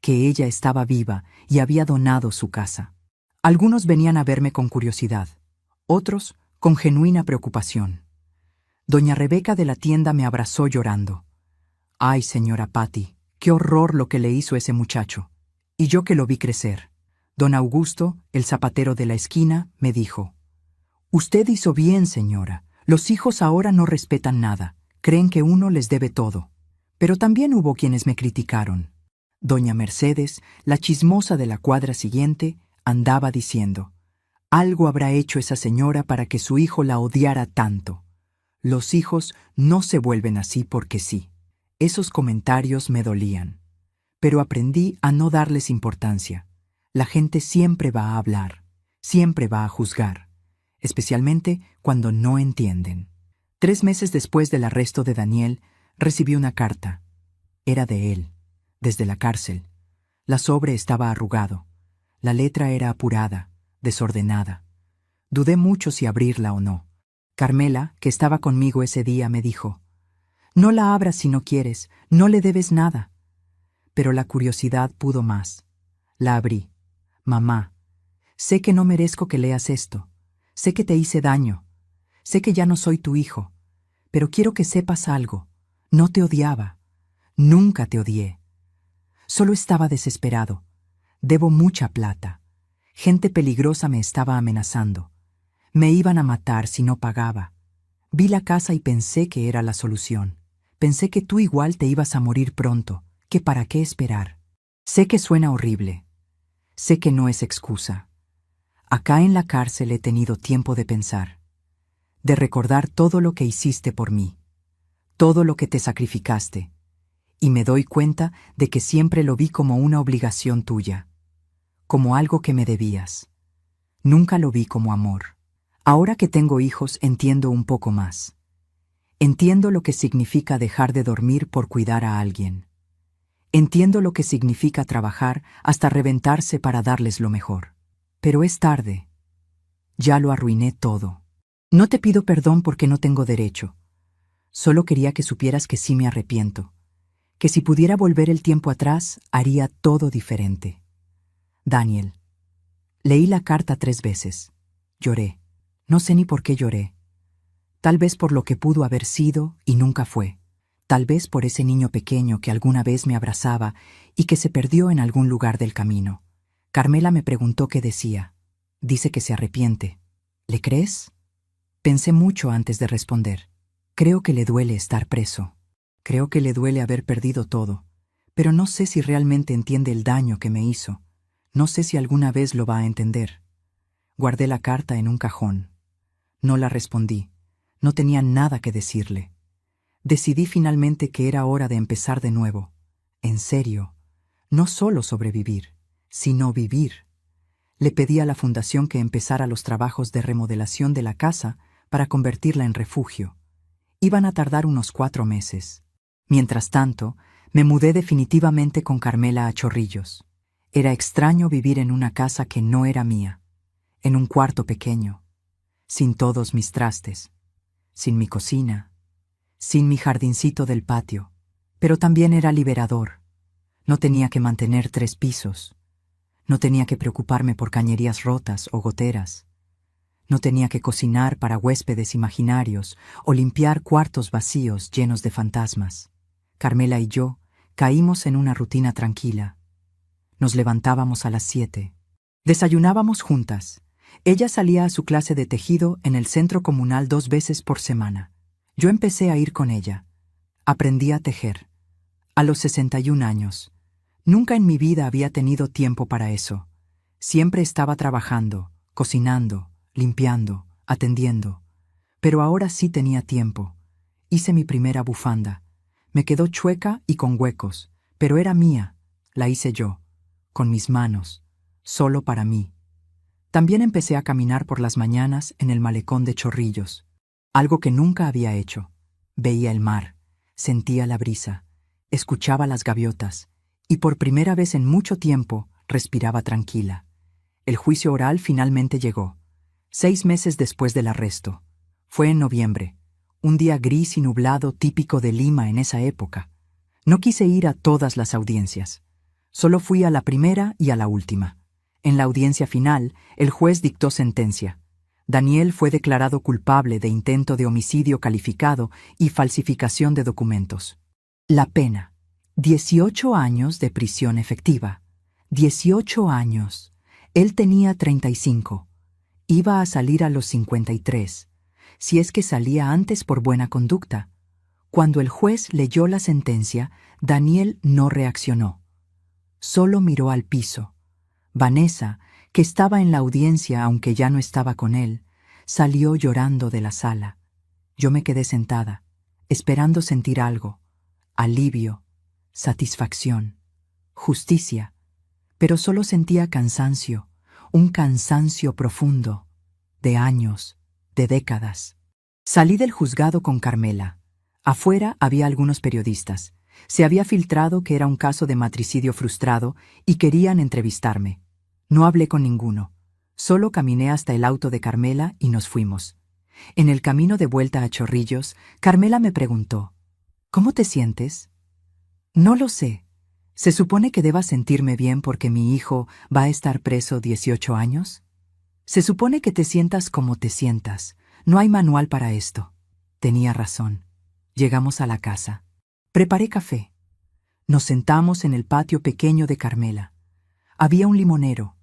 que ella estaba viva y había donado su casa. Algunos venían a verme con curiosidad, otros con genuina preocupación. Doña Rebeca de la tienda me abrazó llorando. «Ay, señora Patti, qué horror lo que le hizo ese muchacho. Y yo que lo vi crecer». Don Augusto, el zapatero de la esquina, me dijo: «Usted hizo bien, señora. Los hijos ahora no respetan nada. Creen que uno les debe todo». Pero también hubo quienes me criticaron. Doña Mercedes, la chismosa de la cuadra siguiente, andaba diciendo: algo habrá hecho esa señora para que su hijo la odiara tanto. Los hijos no se vuelven así porque sí. Esos comentarios me dolían, pero aprendí a no darles importancia. La gente siempre va a hablar, siempre va a juzgar, especialmente cuando no entienden. 3 meses después del arresto de Daniel, recibí una carta. Era de él, desde la cárcel. La sobre estaba arrugado. La letra era apurada, desordenada. Dudé mucho si abrirla o no. Carmela, que estaba conmigo ese día, me dijo: no la abras si no quieres, no le debes nada. Pero la curiosidad pudo más. La abrí. Mamá, sé que no merezco que leas esto. Sé que te hice daño. Sé que ya no soy tu hijo. Pero quiero que sepas algo. No te odiaba. Nunca te odié. Solo estaba desesperado. Debo mucha plata. Gente peligrosa me estaba amenazando. Me iban a matar si no pagaba. Vi la casa y pensé que era la solución. Pensé que tú igual te ibas a morir pronto, que para qué esperar. Sé que suena horrible. Sé que no es excusa. Acá en la cárcel he tenido tiempo de pensar, de recordar todo lo que hiciste por mí, todo lo que te sacrificaste, y me doy cuenta de que siempre lo vi como una obligación tuya, como algo que me debías. Nunca lo vi como amor. Ahora que tengo hijos entiendo un poco más. Entiendo lo que significa dejar de dormir por cuidar a alguien. Entiendo lo que significa trabajar hasta reventarse para darles lo mejor. Pero es tarde. Ya lo arruiné todo. No te pido perdón porque no tengo derecho. Solo quería que supieras que sí me arrepiento. Que si pudiera volver el tiempo atrás, haría todo diferente. Daniel. Leí la carta 3 veces. Lloré. No sé ni por qué lloré. Tal vez por lo que pudo haber sido y nunca fue. Tal vez por ese niño pequeño que alguna vez me abrazaba y que se perdió en algún lugar del camino. Carmela me preguntó qué decía. Dice que se arrepiente. ¿Le crees? Pensé mucho antes de responder. Creo que le duele estar preso. Creo que le duele haber perdido todo. Pero no sé si realmente entiende el daño que me hizo. No sé si alguna vez lo va a entender. Guardé la carta en un cajón. No la respondí. No tenía nada que decirle. Decidí finalmente que era hora de empezar de nuevo. En serio. No solo sobrevivir, sino vivir. Le pedí a la fundación que empezara los trabajos de remodelación de la casa para convertirla en refugio. Iban a tardar unos 4 meses. Mientras tanto, me mudé definitivamente con Carmela a Chorrillos. Era extraño vivir en una casa que no era mía, en un cuarto pequeño, sin todos mis trastes, sin mi cocina, sin mi jardincito del patio, pero también era liberador. No tenía que mantener 3 pisos. No tenía que preocuparme por cañerías rotas o goteras. No tenía que cocinar para huéspedes imaginarios o limpiar cuartos vacíos llenos de fantasmas. Carmela y yo caímos en una rutina tranquila. Nos levantábamos a las 7. Desayunábamos juntas. Ella salía a su clase de tejido en el centro comunal 2 veces por semana. Yo empecé a ir con ella. Aprendí a tejer. A los 61 años. Nunca en mi vida había tenido tiempo para eso. Siempre estaba trabajando, cocinando, limpiando, atendiendo. Pero ahora sí tenía tiempo. Hice mi primera bufanda. Me quedó chueca y con huecos, pero era mía. La hice yo, con mis manos, solo para mí. También empecé a caminar por las mañanas en el malecón de Chorrillos, algo que nunca había hecho. Veía el mar, sentía la brisa, escuchaba las gaviotas, y por primera vez en mucho tiempo respiraba tranquila. El juicio oral finalmente llegó, 6 meses después del arresto. Fue en noviembre, un día gris y nublado típico de Lima en esa época. No quise ir a todas las audiencias. Solo fui a la primera y a la última. En la audiencia final, el juez dictó sentencia. Daniel fue declarado culpable de intento de homicidio calificado y falsificación de documentos. La pena: 18 años de prisión efectiva. 18 años. Él tenía 35. Iba a salir a los 53, si es que salía antes por buena conducta. Cuando el juez leyó la sentencia, Daniel no reaccionó. Solo miró al piso. Vanessa, que estaba en la audiencia aunque ya no estaba con él, salió llorando de la sala. Yo me quedé sentada, esperando sentir algo: alivio, satisfacción, justicia, pero solo sentía cansancio, un cansancio profundo, de años, de décadas. Salí del juzgado con Carmela. Afuera había algunos periodistas. Se había filtrado que era un caso de matricidio frustrado y querían entrevistarme. No hablé con ninguno. Solo caminé hasta el auto de Carmela y nos fuimos. En el camino de vuelta a Chorrillos, Carmela me preguntó: ¿cómo te sientes? No lo sé. ¿Se supone que deba sentirme bien porque mi hijo va a estar preso 18 años? Se supone que te sientas como te sientas. No hay manual para esto. Tenía razón. Llegamos a la casa. Preparé café. Nos sentamos en el patio pequeño de Carmela. Había un limonero,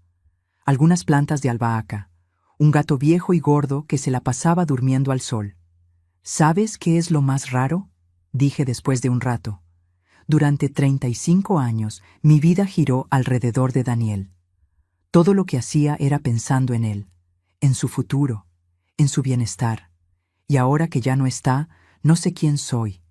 algunas plantas de albahaca, un gato viejo y gordo que se la pasaba durmiendo al sol. ¿Sabes qué es lo más raro?, dije después de un rato. Durante 35 años mi vida giró alrededor de Daniel. Todo lo que hacía era pensando en él, en su futuro, en su bienestar. Y ahora que ya no está, no sé quién soy.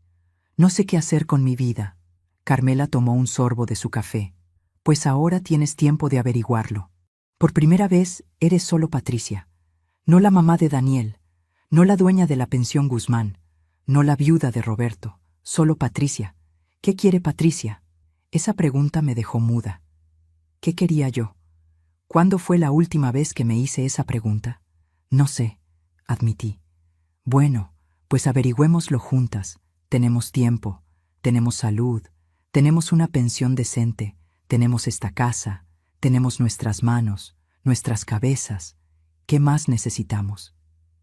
No sé qué hacer con mi vida. Carmela tomó un sorbo de su café. Pues ahora tienes tiempo de averiguarlo. Por primera vez eres solo Patricia. No la mamá de Daniel, no la dueña de la pensión Guzmán, no la viuda de Roberto, solo Patricia. ¿Qué quiere Patricia? Esa pregunta me dejó muda. ¿Qué quería yo? ¿Cuándo fue la última vez que me hice esa pregunta? No sé, admití. Bueno, pues averigüémoslo juntas. Tenemos tiempo, tenemos salud, tenemos una pensión decente, tenemos esta casa, tenemos nuestras manos, nuestras cabezas. ¿Qué más necesitamos?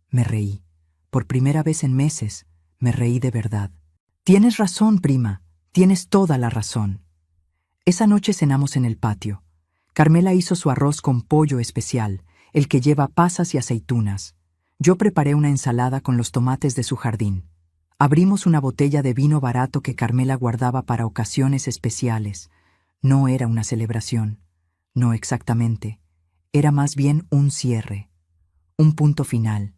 Me reí. Por primera vez en meses, me reí de verdad. Tienes razón, prima. Tienes toda la razón. Esa noche cenamos en el patio. Carmela hizo su arroz con pollo especial, el que lleva pasas y aceitunas. Yo preparé una ensalada con los tomates de su jardín. Abrimos una botella de vino barato que Carmela guardaba para ocasiones especiales. No era una celebración. No exactamente. Era más bien un cierre. Un punto final.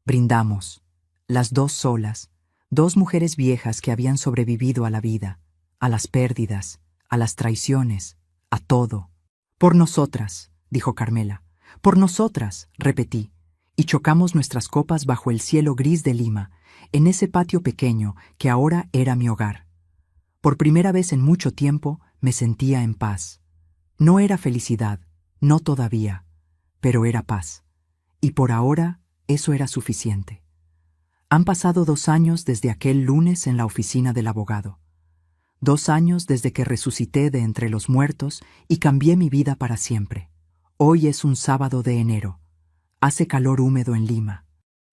Brindamos. Las dos solas. Dos mujeres viejas que habían sobrevivido a la vida, a las pérdidas, a las traiciones, a todo. Por nosotras, dijo Carmela. Por nosotras, repetí, y chocamos nuestras copas bajo el cielo gris de Lima, en ese patio pequeño que ahora era mi hogar. Por primera vez en mucho tiempo me sentía en paz. No era felicidad, no todavía, pero era paz. Y por ahora eso era suficiente. Han pasado 2 años desde aquel lunes en la oficina del abogado. 2 años desde que resucité de entre los muertos y cambié mi vida para siempre. Hoy es un sábado de enero. Hace calor húmedo en Lima.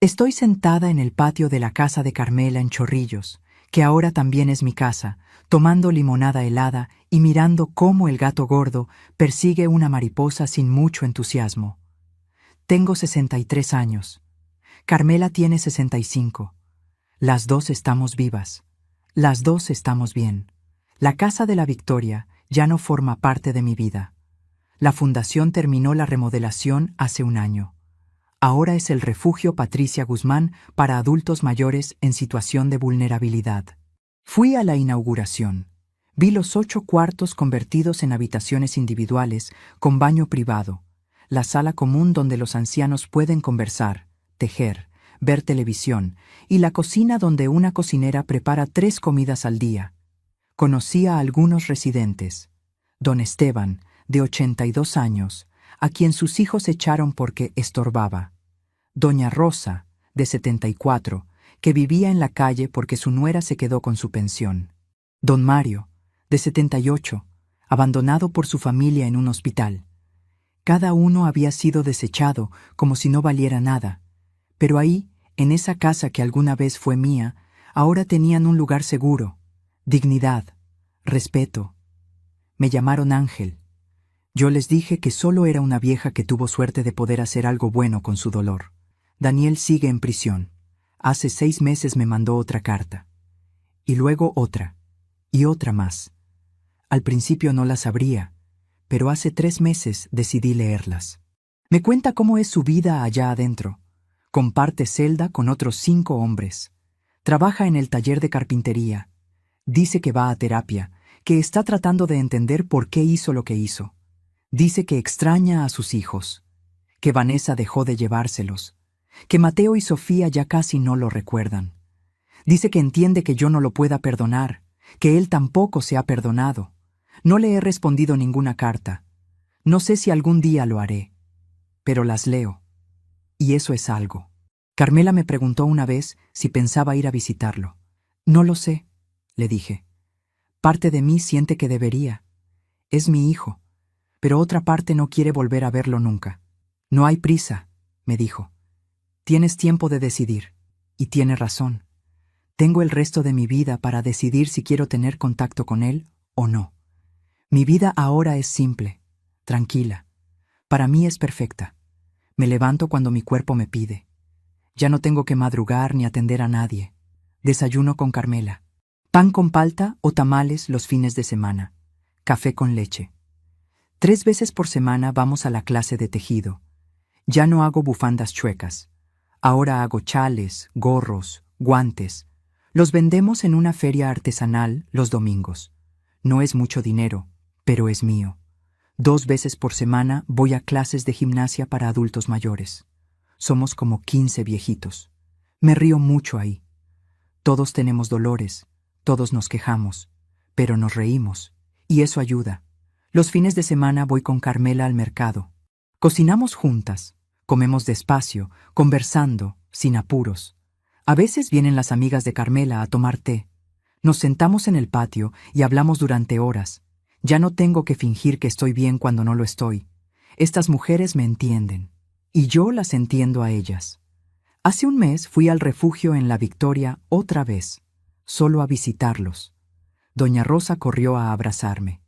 Estoy sentada en el patio de la casa de Carmela en Chorrillos, que ahora también es mi casa, tomando limonada helada y mirando cómo el gato gordo persigue una mariposa sin mucho entusiasmo. Tengo 63 años. Carmela tiene 65. Las dos estamos vivas. Las dos estamos bien. La Casa de la Victoria ya no forma parte de mi vida. La fundación terminó la remodelación hace un año. Ahora es el refugio Patricia Guzmán para adultos mayores en situación de vulnerabilidad. Fui a la inauguración. Vi los 8 cuartos convertidos en habitaciones individuales con baño privado, la sala común donde los ancianos pueden conversar, tejer, ver televisión, y la cocina donde una cocinera prepara 3 comidas al día. Conocí a algunos residentes. Don Esteban, de 82 años, a quien sus hijos echaron porque estorbaba. Doña Rosa, de 74, que vivía en la calle porque su nuera se quedó con su pensión. Don Mario, de 78, abandonado por su familia en un hospital. Cada uno había sido desechado como si no valiera nada, pero ahí, en esa casa que alguna vez fue mía, ahora tenían un lugar seguro, dignidad, respeto. Me llamaron Ángel. Yo les dije que solo era una vieja que tuvo suerte de poder hacer algo bueno con su dolor. Daniel sigue en prisión. Hace 6 meses me mandó otra carta. Y luego otra. Y otra más. Al principio no las abría. pero hace 3 meses decidí leerlas. Me cuenta cómo es su vida allá adentro. Comparte celda con otros 5 hombres. Trabaja en el taller de carpintería. Dice que va a terapia, que está tratando de entender por qué hizo lo que hizo. Dice que extraña a sus hijos, que Vanessa dejó de llevárselos, que Mateo y Sofía ya casi no lo recuerdan. Dice que entiende que yo no lo pueda perdonar, que él tampoco se ha perdonado. No le he respondido ninguna carta. No sé si algún día lo haré, pero las leo. Y eso es algo. Carmela me preguntó una vez si pensaba ir a visitarlo. No lo sé, le dije. Parte de mí siente que debería. Es mi hijo, pero otra parte no quiere volver a verlo nunca. No hay prisa, me dijo. Tienes tiempo de decidir. Y tiene razón. Tengo el resto de mi vida para decidir si quiero tener contacto con él o no. Mi vida ahora es simple, tranquila. Para mí es perfecta. Me levanto cuando mi cuerpo me pide. Ya no tengo que madrugar ni atender a nadie. Desayuno con Carmela. Pan con palta o tamales los fines de semana. Café con leche. 3 veces por semana vamos a la clase de tejido. Ya no hago bufandas chuecas. Ahora hago chales, gorros, guantes. Los vendemos en una feria artesanal los domingos. No es mucho dinero, pero es mío. 2 veces por semana voy a clases de gimnasia para adultos mayores. Somos como 15 viejitos. Me río mucho ahí. Todos tenemos dolores, todos nos quejamos, pero nos reímos, y eso ayuda. Los fines de semana voy con Carmela al mercado. Cocinamos juntas, comemos despacio, conversando, sin apuros. A veces vienen las amigas de Carmela a tomar té. Nos sentamos en el patio y hablamos durante horas. Ya no tengo que fingir que estoy bien cuando no lo estoy. Estas mujeres me entienden, y yo las entiendo a ellas. Hace un mes fui al refugio en La Victoria otra vez, solo a visitarlos. Doña Rosa corrió a abrazarme.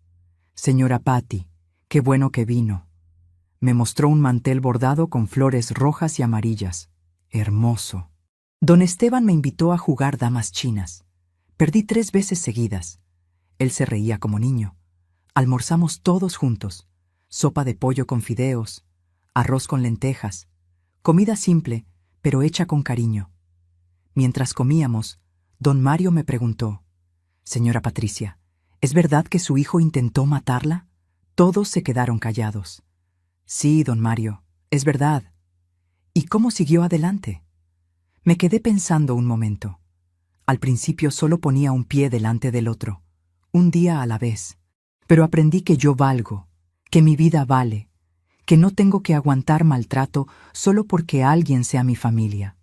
Señora Patti, qué bueno que vino. Me mostró un mantel bordado con flores rojas y amarillas. Hermoso. Don Esteban me invitó a jugar damas chinas. Perdí 3 veces seguidas. Él se reía como niño. Almorzamos todos juntos. Sopa de pollo con fideos, arroz con lentejas. Comida simple, pero hecha con cariño. Mientras comíamos, don Mario me preguntó: «Señora Patricia, ¿es verdad que su hijo intentó matarla?» Todos se quedaron callados. «Sí, don Mario, es verdad». «¿Y cómo siguió adelante?» Me quedé pensando un momento. Al principio solo ponía un pie delante del otro, un día a la vez. Pero aprendí que yo valgo, que mi vida vale, que no tengo que aguantar maltrato solo porque alguien sea mi familia.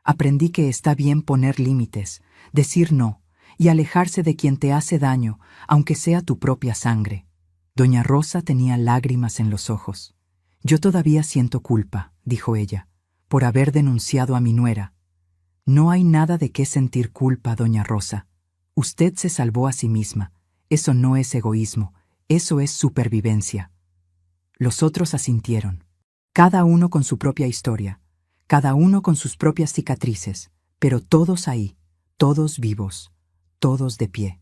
Aprendí que está bien poner límites, decir no y alejarse de quien te hace daño, aunque sea tu propia sangre. Doña Rosa tenía lágrimas en los ojos. «Yo todavía siento culpa», dijo ella, «por haber denunciado a mi nuera». «No hay nada de qué sentir culpa, doña Rosa. Usted se salvó a sí misma. Eso no es egoísmo, eso es supervivencia». Los otros asintieron. Cada uno con su propia historia, cada uno con sus propias cicatrices, pero todos ahí, todos vivos, todos de pie.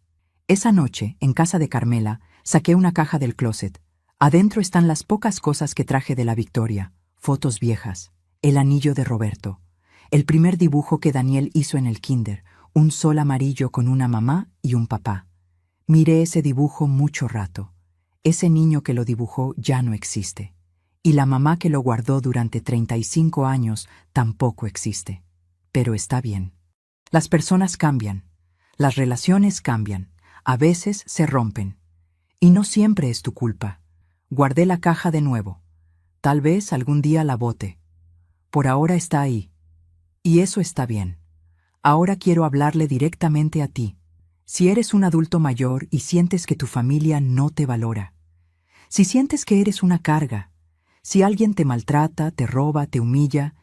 Esa noche, en casa de Carmela, saqué una caja del closet. Adentro están las pocas cosas que traje de La Victoria, fotos viejas, el anillo de Roberto, el primer dibujo que Daniel hizo en el kinder, un sol amarillo con una mamá y un papá. Miré ese dibujo mucho rato. Ese niño que lo dibujó ya no existe. Y la mamá que lo guardó durante 35 años tampoco existe. Pero está bien. Las personas cambian. Las relaciones cambian. A veces se rompen. Y no siempre es tu culpa. Guardé la caja de nuevo. Tal vez algún día la bote. Por ahora está ahí. Y eso está bien. Ahora quiero hablarle directamente a ti. Si eres un adulto mayor y sientes que tu familia no te valora, si sientes que eres una carga, si alguien te maltrata, te roba, te humilla,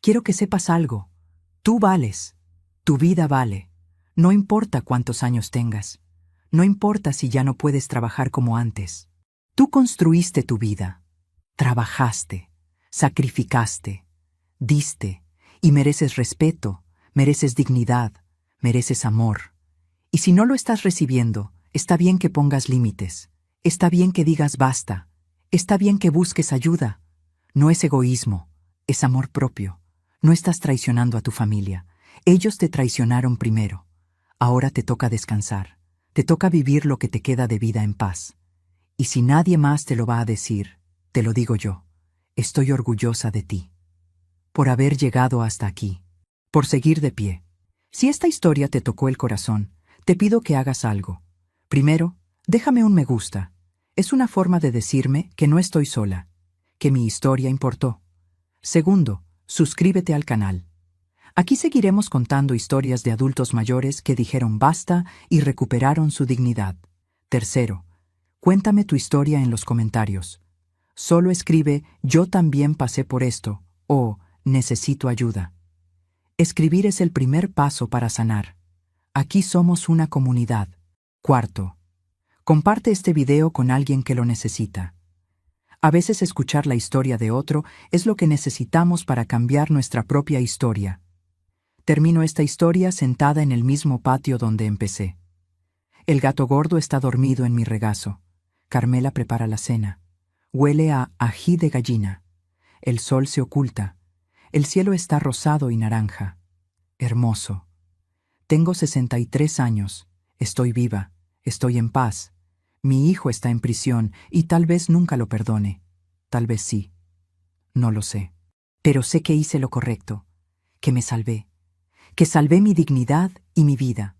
quiero que sepas algo. Tú vales. Tu vida vale. No importa cuántos años tengas. No importa si ya no puedes trabajar como antes. Tú construiste tu vida. Trabajaste. Sacrificaste. Diste. Y mereces respeto, mereces dignidad, mereces amor. Y si no lo estás recibiendo, está bien que pongas límites. Está bien que digas basta. Está bien que busques ayuda. No es egoísmo, es amor propio. No estás traicionando a tu familia. Ellos te traicionaron primero. Ahora te toca descansar. Te toca vivir lo que te queda de vida en paz. Y si nadie más te lo va a decir, te lo digo yo. Estoy orgullosa de ti. Por haber llegado hasta aquí. Por seguir de pie. Si esta historia te tocó el corazón, te pido que hagas algo. Primero, déjame un me gusta. Es una forma de decirme que no estoy sola, que mi historia importó. Segundo, suscríbete al canal. Aquí seguiremos contando historias de adultos mayores que dijeron basta y recuperaron su dignidad. Tercero, cuéntame tu historia en los comentarios. Solo escribe yo también pasé por esto o necesito ayuda. Escribir es el primer paso para sanar. Aquí somos una comunidad. Cuarto, comparte este video con alguien que lo necesita. A veces escuchar la historia de otro es lo que necesitamos para cambiar nuestra propia historia. Termino esta historia sentada en el mismo patio donde empecé. El gato gordo está dormido en mi regazo. Carmela prepara la cena. Huele a ají de gallina. El sol se oculta. El cielo está rosado y naranja. Hermoso. Tengo 63 años. Estoy viva. Estoy en paz. Mi hijo está en prisión y tal vez nunca lo perdone. Tal vez sí. No lo sé. Pero sé que hice lo correcto. Que me salvé. Que salvé mi dignidad y mi vida.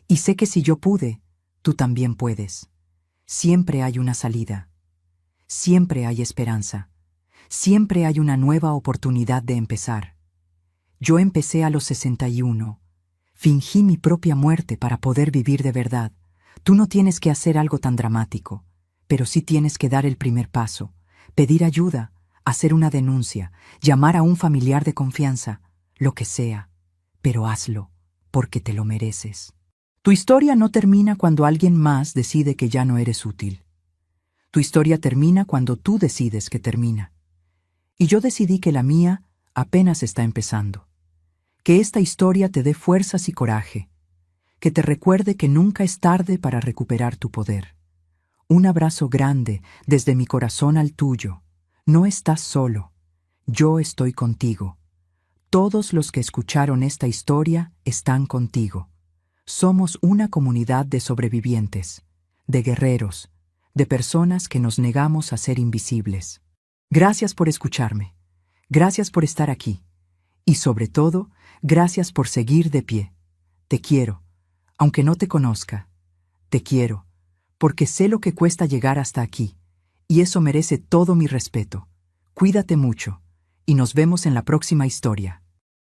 Y sé que si yo pude, tú también puedes. Siempre hay una salida. Siempre hay esperanza. Siempre hay una nueva oportunidad de empezar. Yo empecé a los 61. Fingí mi propia muerte para poder vivir de verdad. Tú no tienes que hacer algo tan dramático, pero sí tienes que dar el primer paso, pedir ayuda, hacer una denuncia, llamar a un familiar de confianza, lo que sea, pero hazlo, porque te lo mereces. Tu historia no termina cuando alguien más decide que ya no eres útil. Tu historia termina cuando tú decides que termina. Y yo decidí que la mía apenas está empezando. Que esta historia te dé fuerzas y coraje. Que te recuerde que nunca es tarde para recuperar tu poder. Un abrazo grande desde mi corazón al tuyo. No estás solo. Yo estoy contigo. Todos los que escucharon esta historia están contigo. Somos una comunidad de sobrevivientes, de guerreros, de personas que nos negamos a ser invisibles. Gracias por escucharme. Gracias por estar aquí. Y sobre todo, gracias por seguir de pie. Te quiero. Aunque no te conozca, te quiero, porque sé lo que cuesta llegar hasta aquí, y eso merece todo mi respeto. Cuídate mucho, y nos vemos en la próxima historia.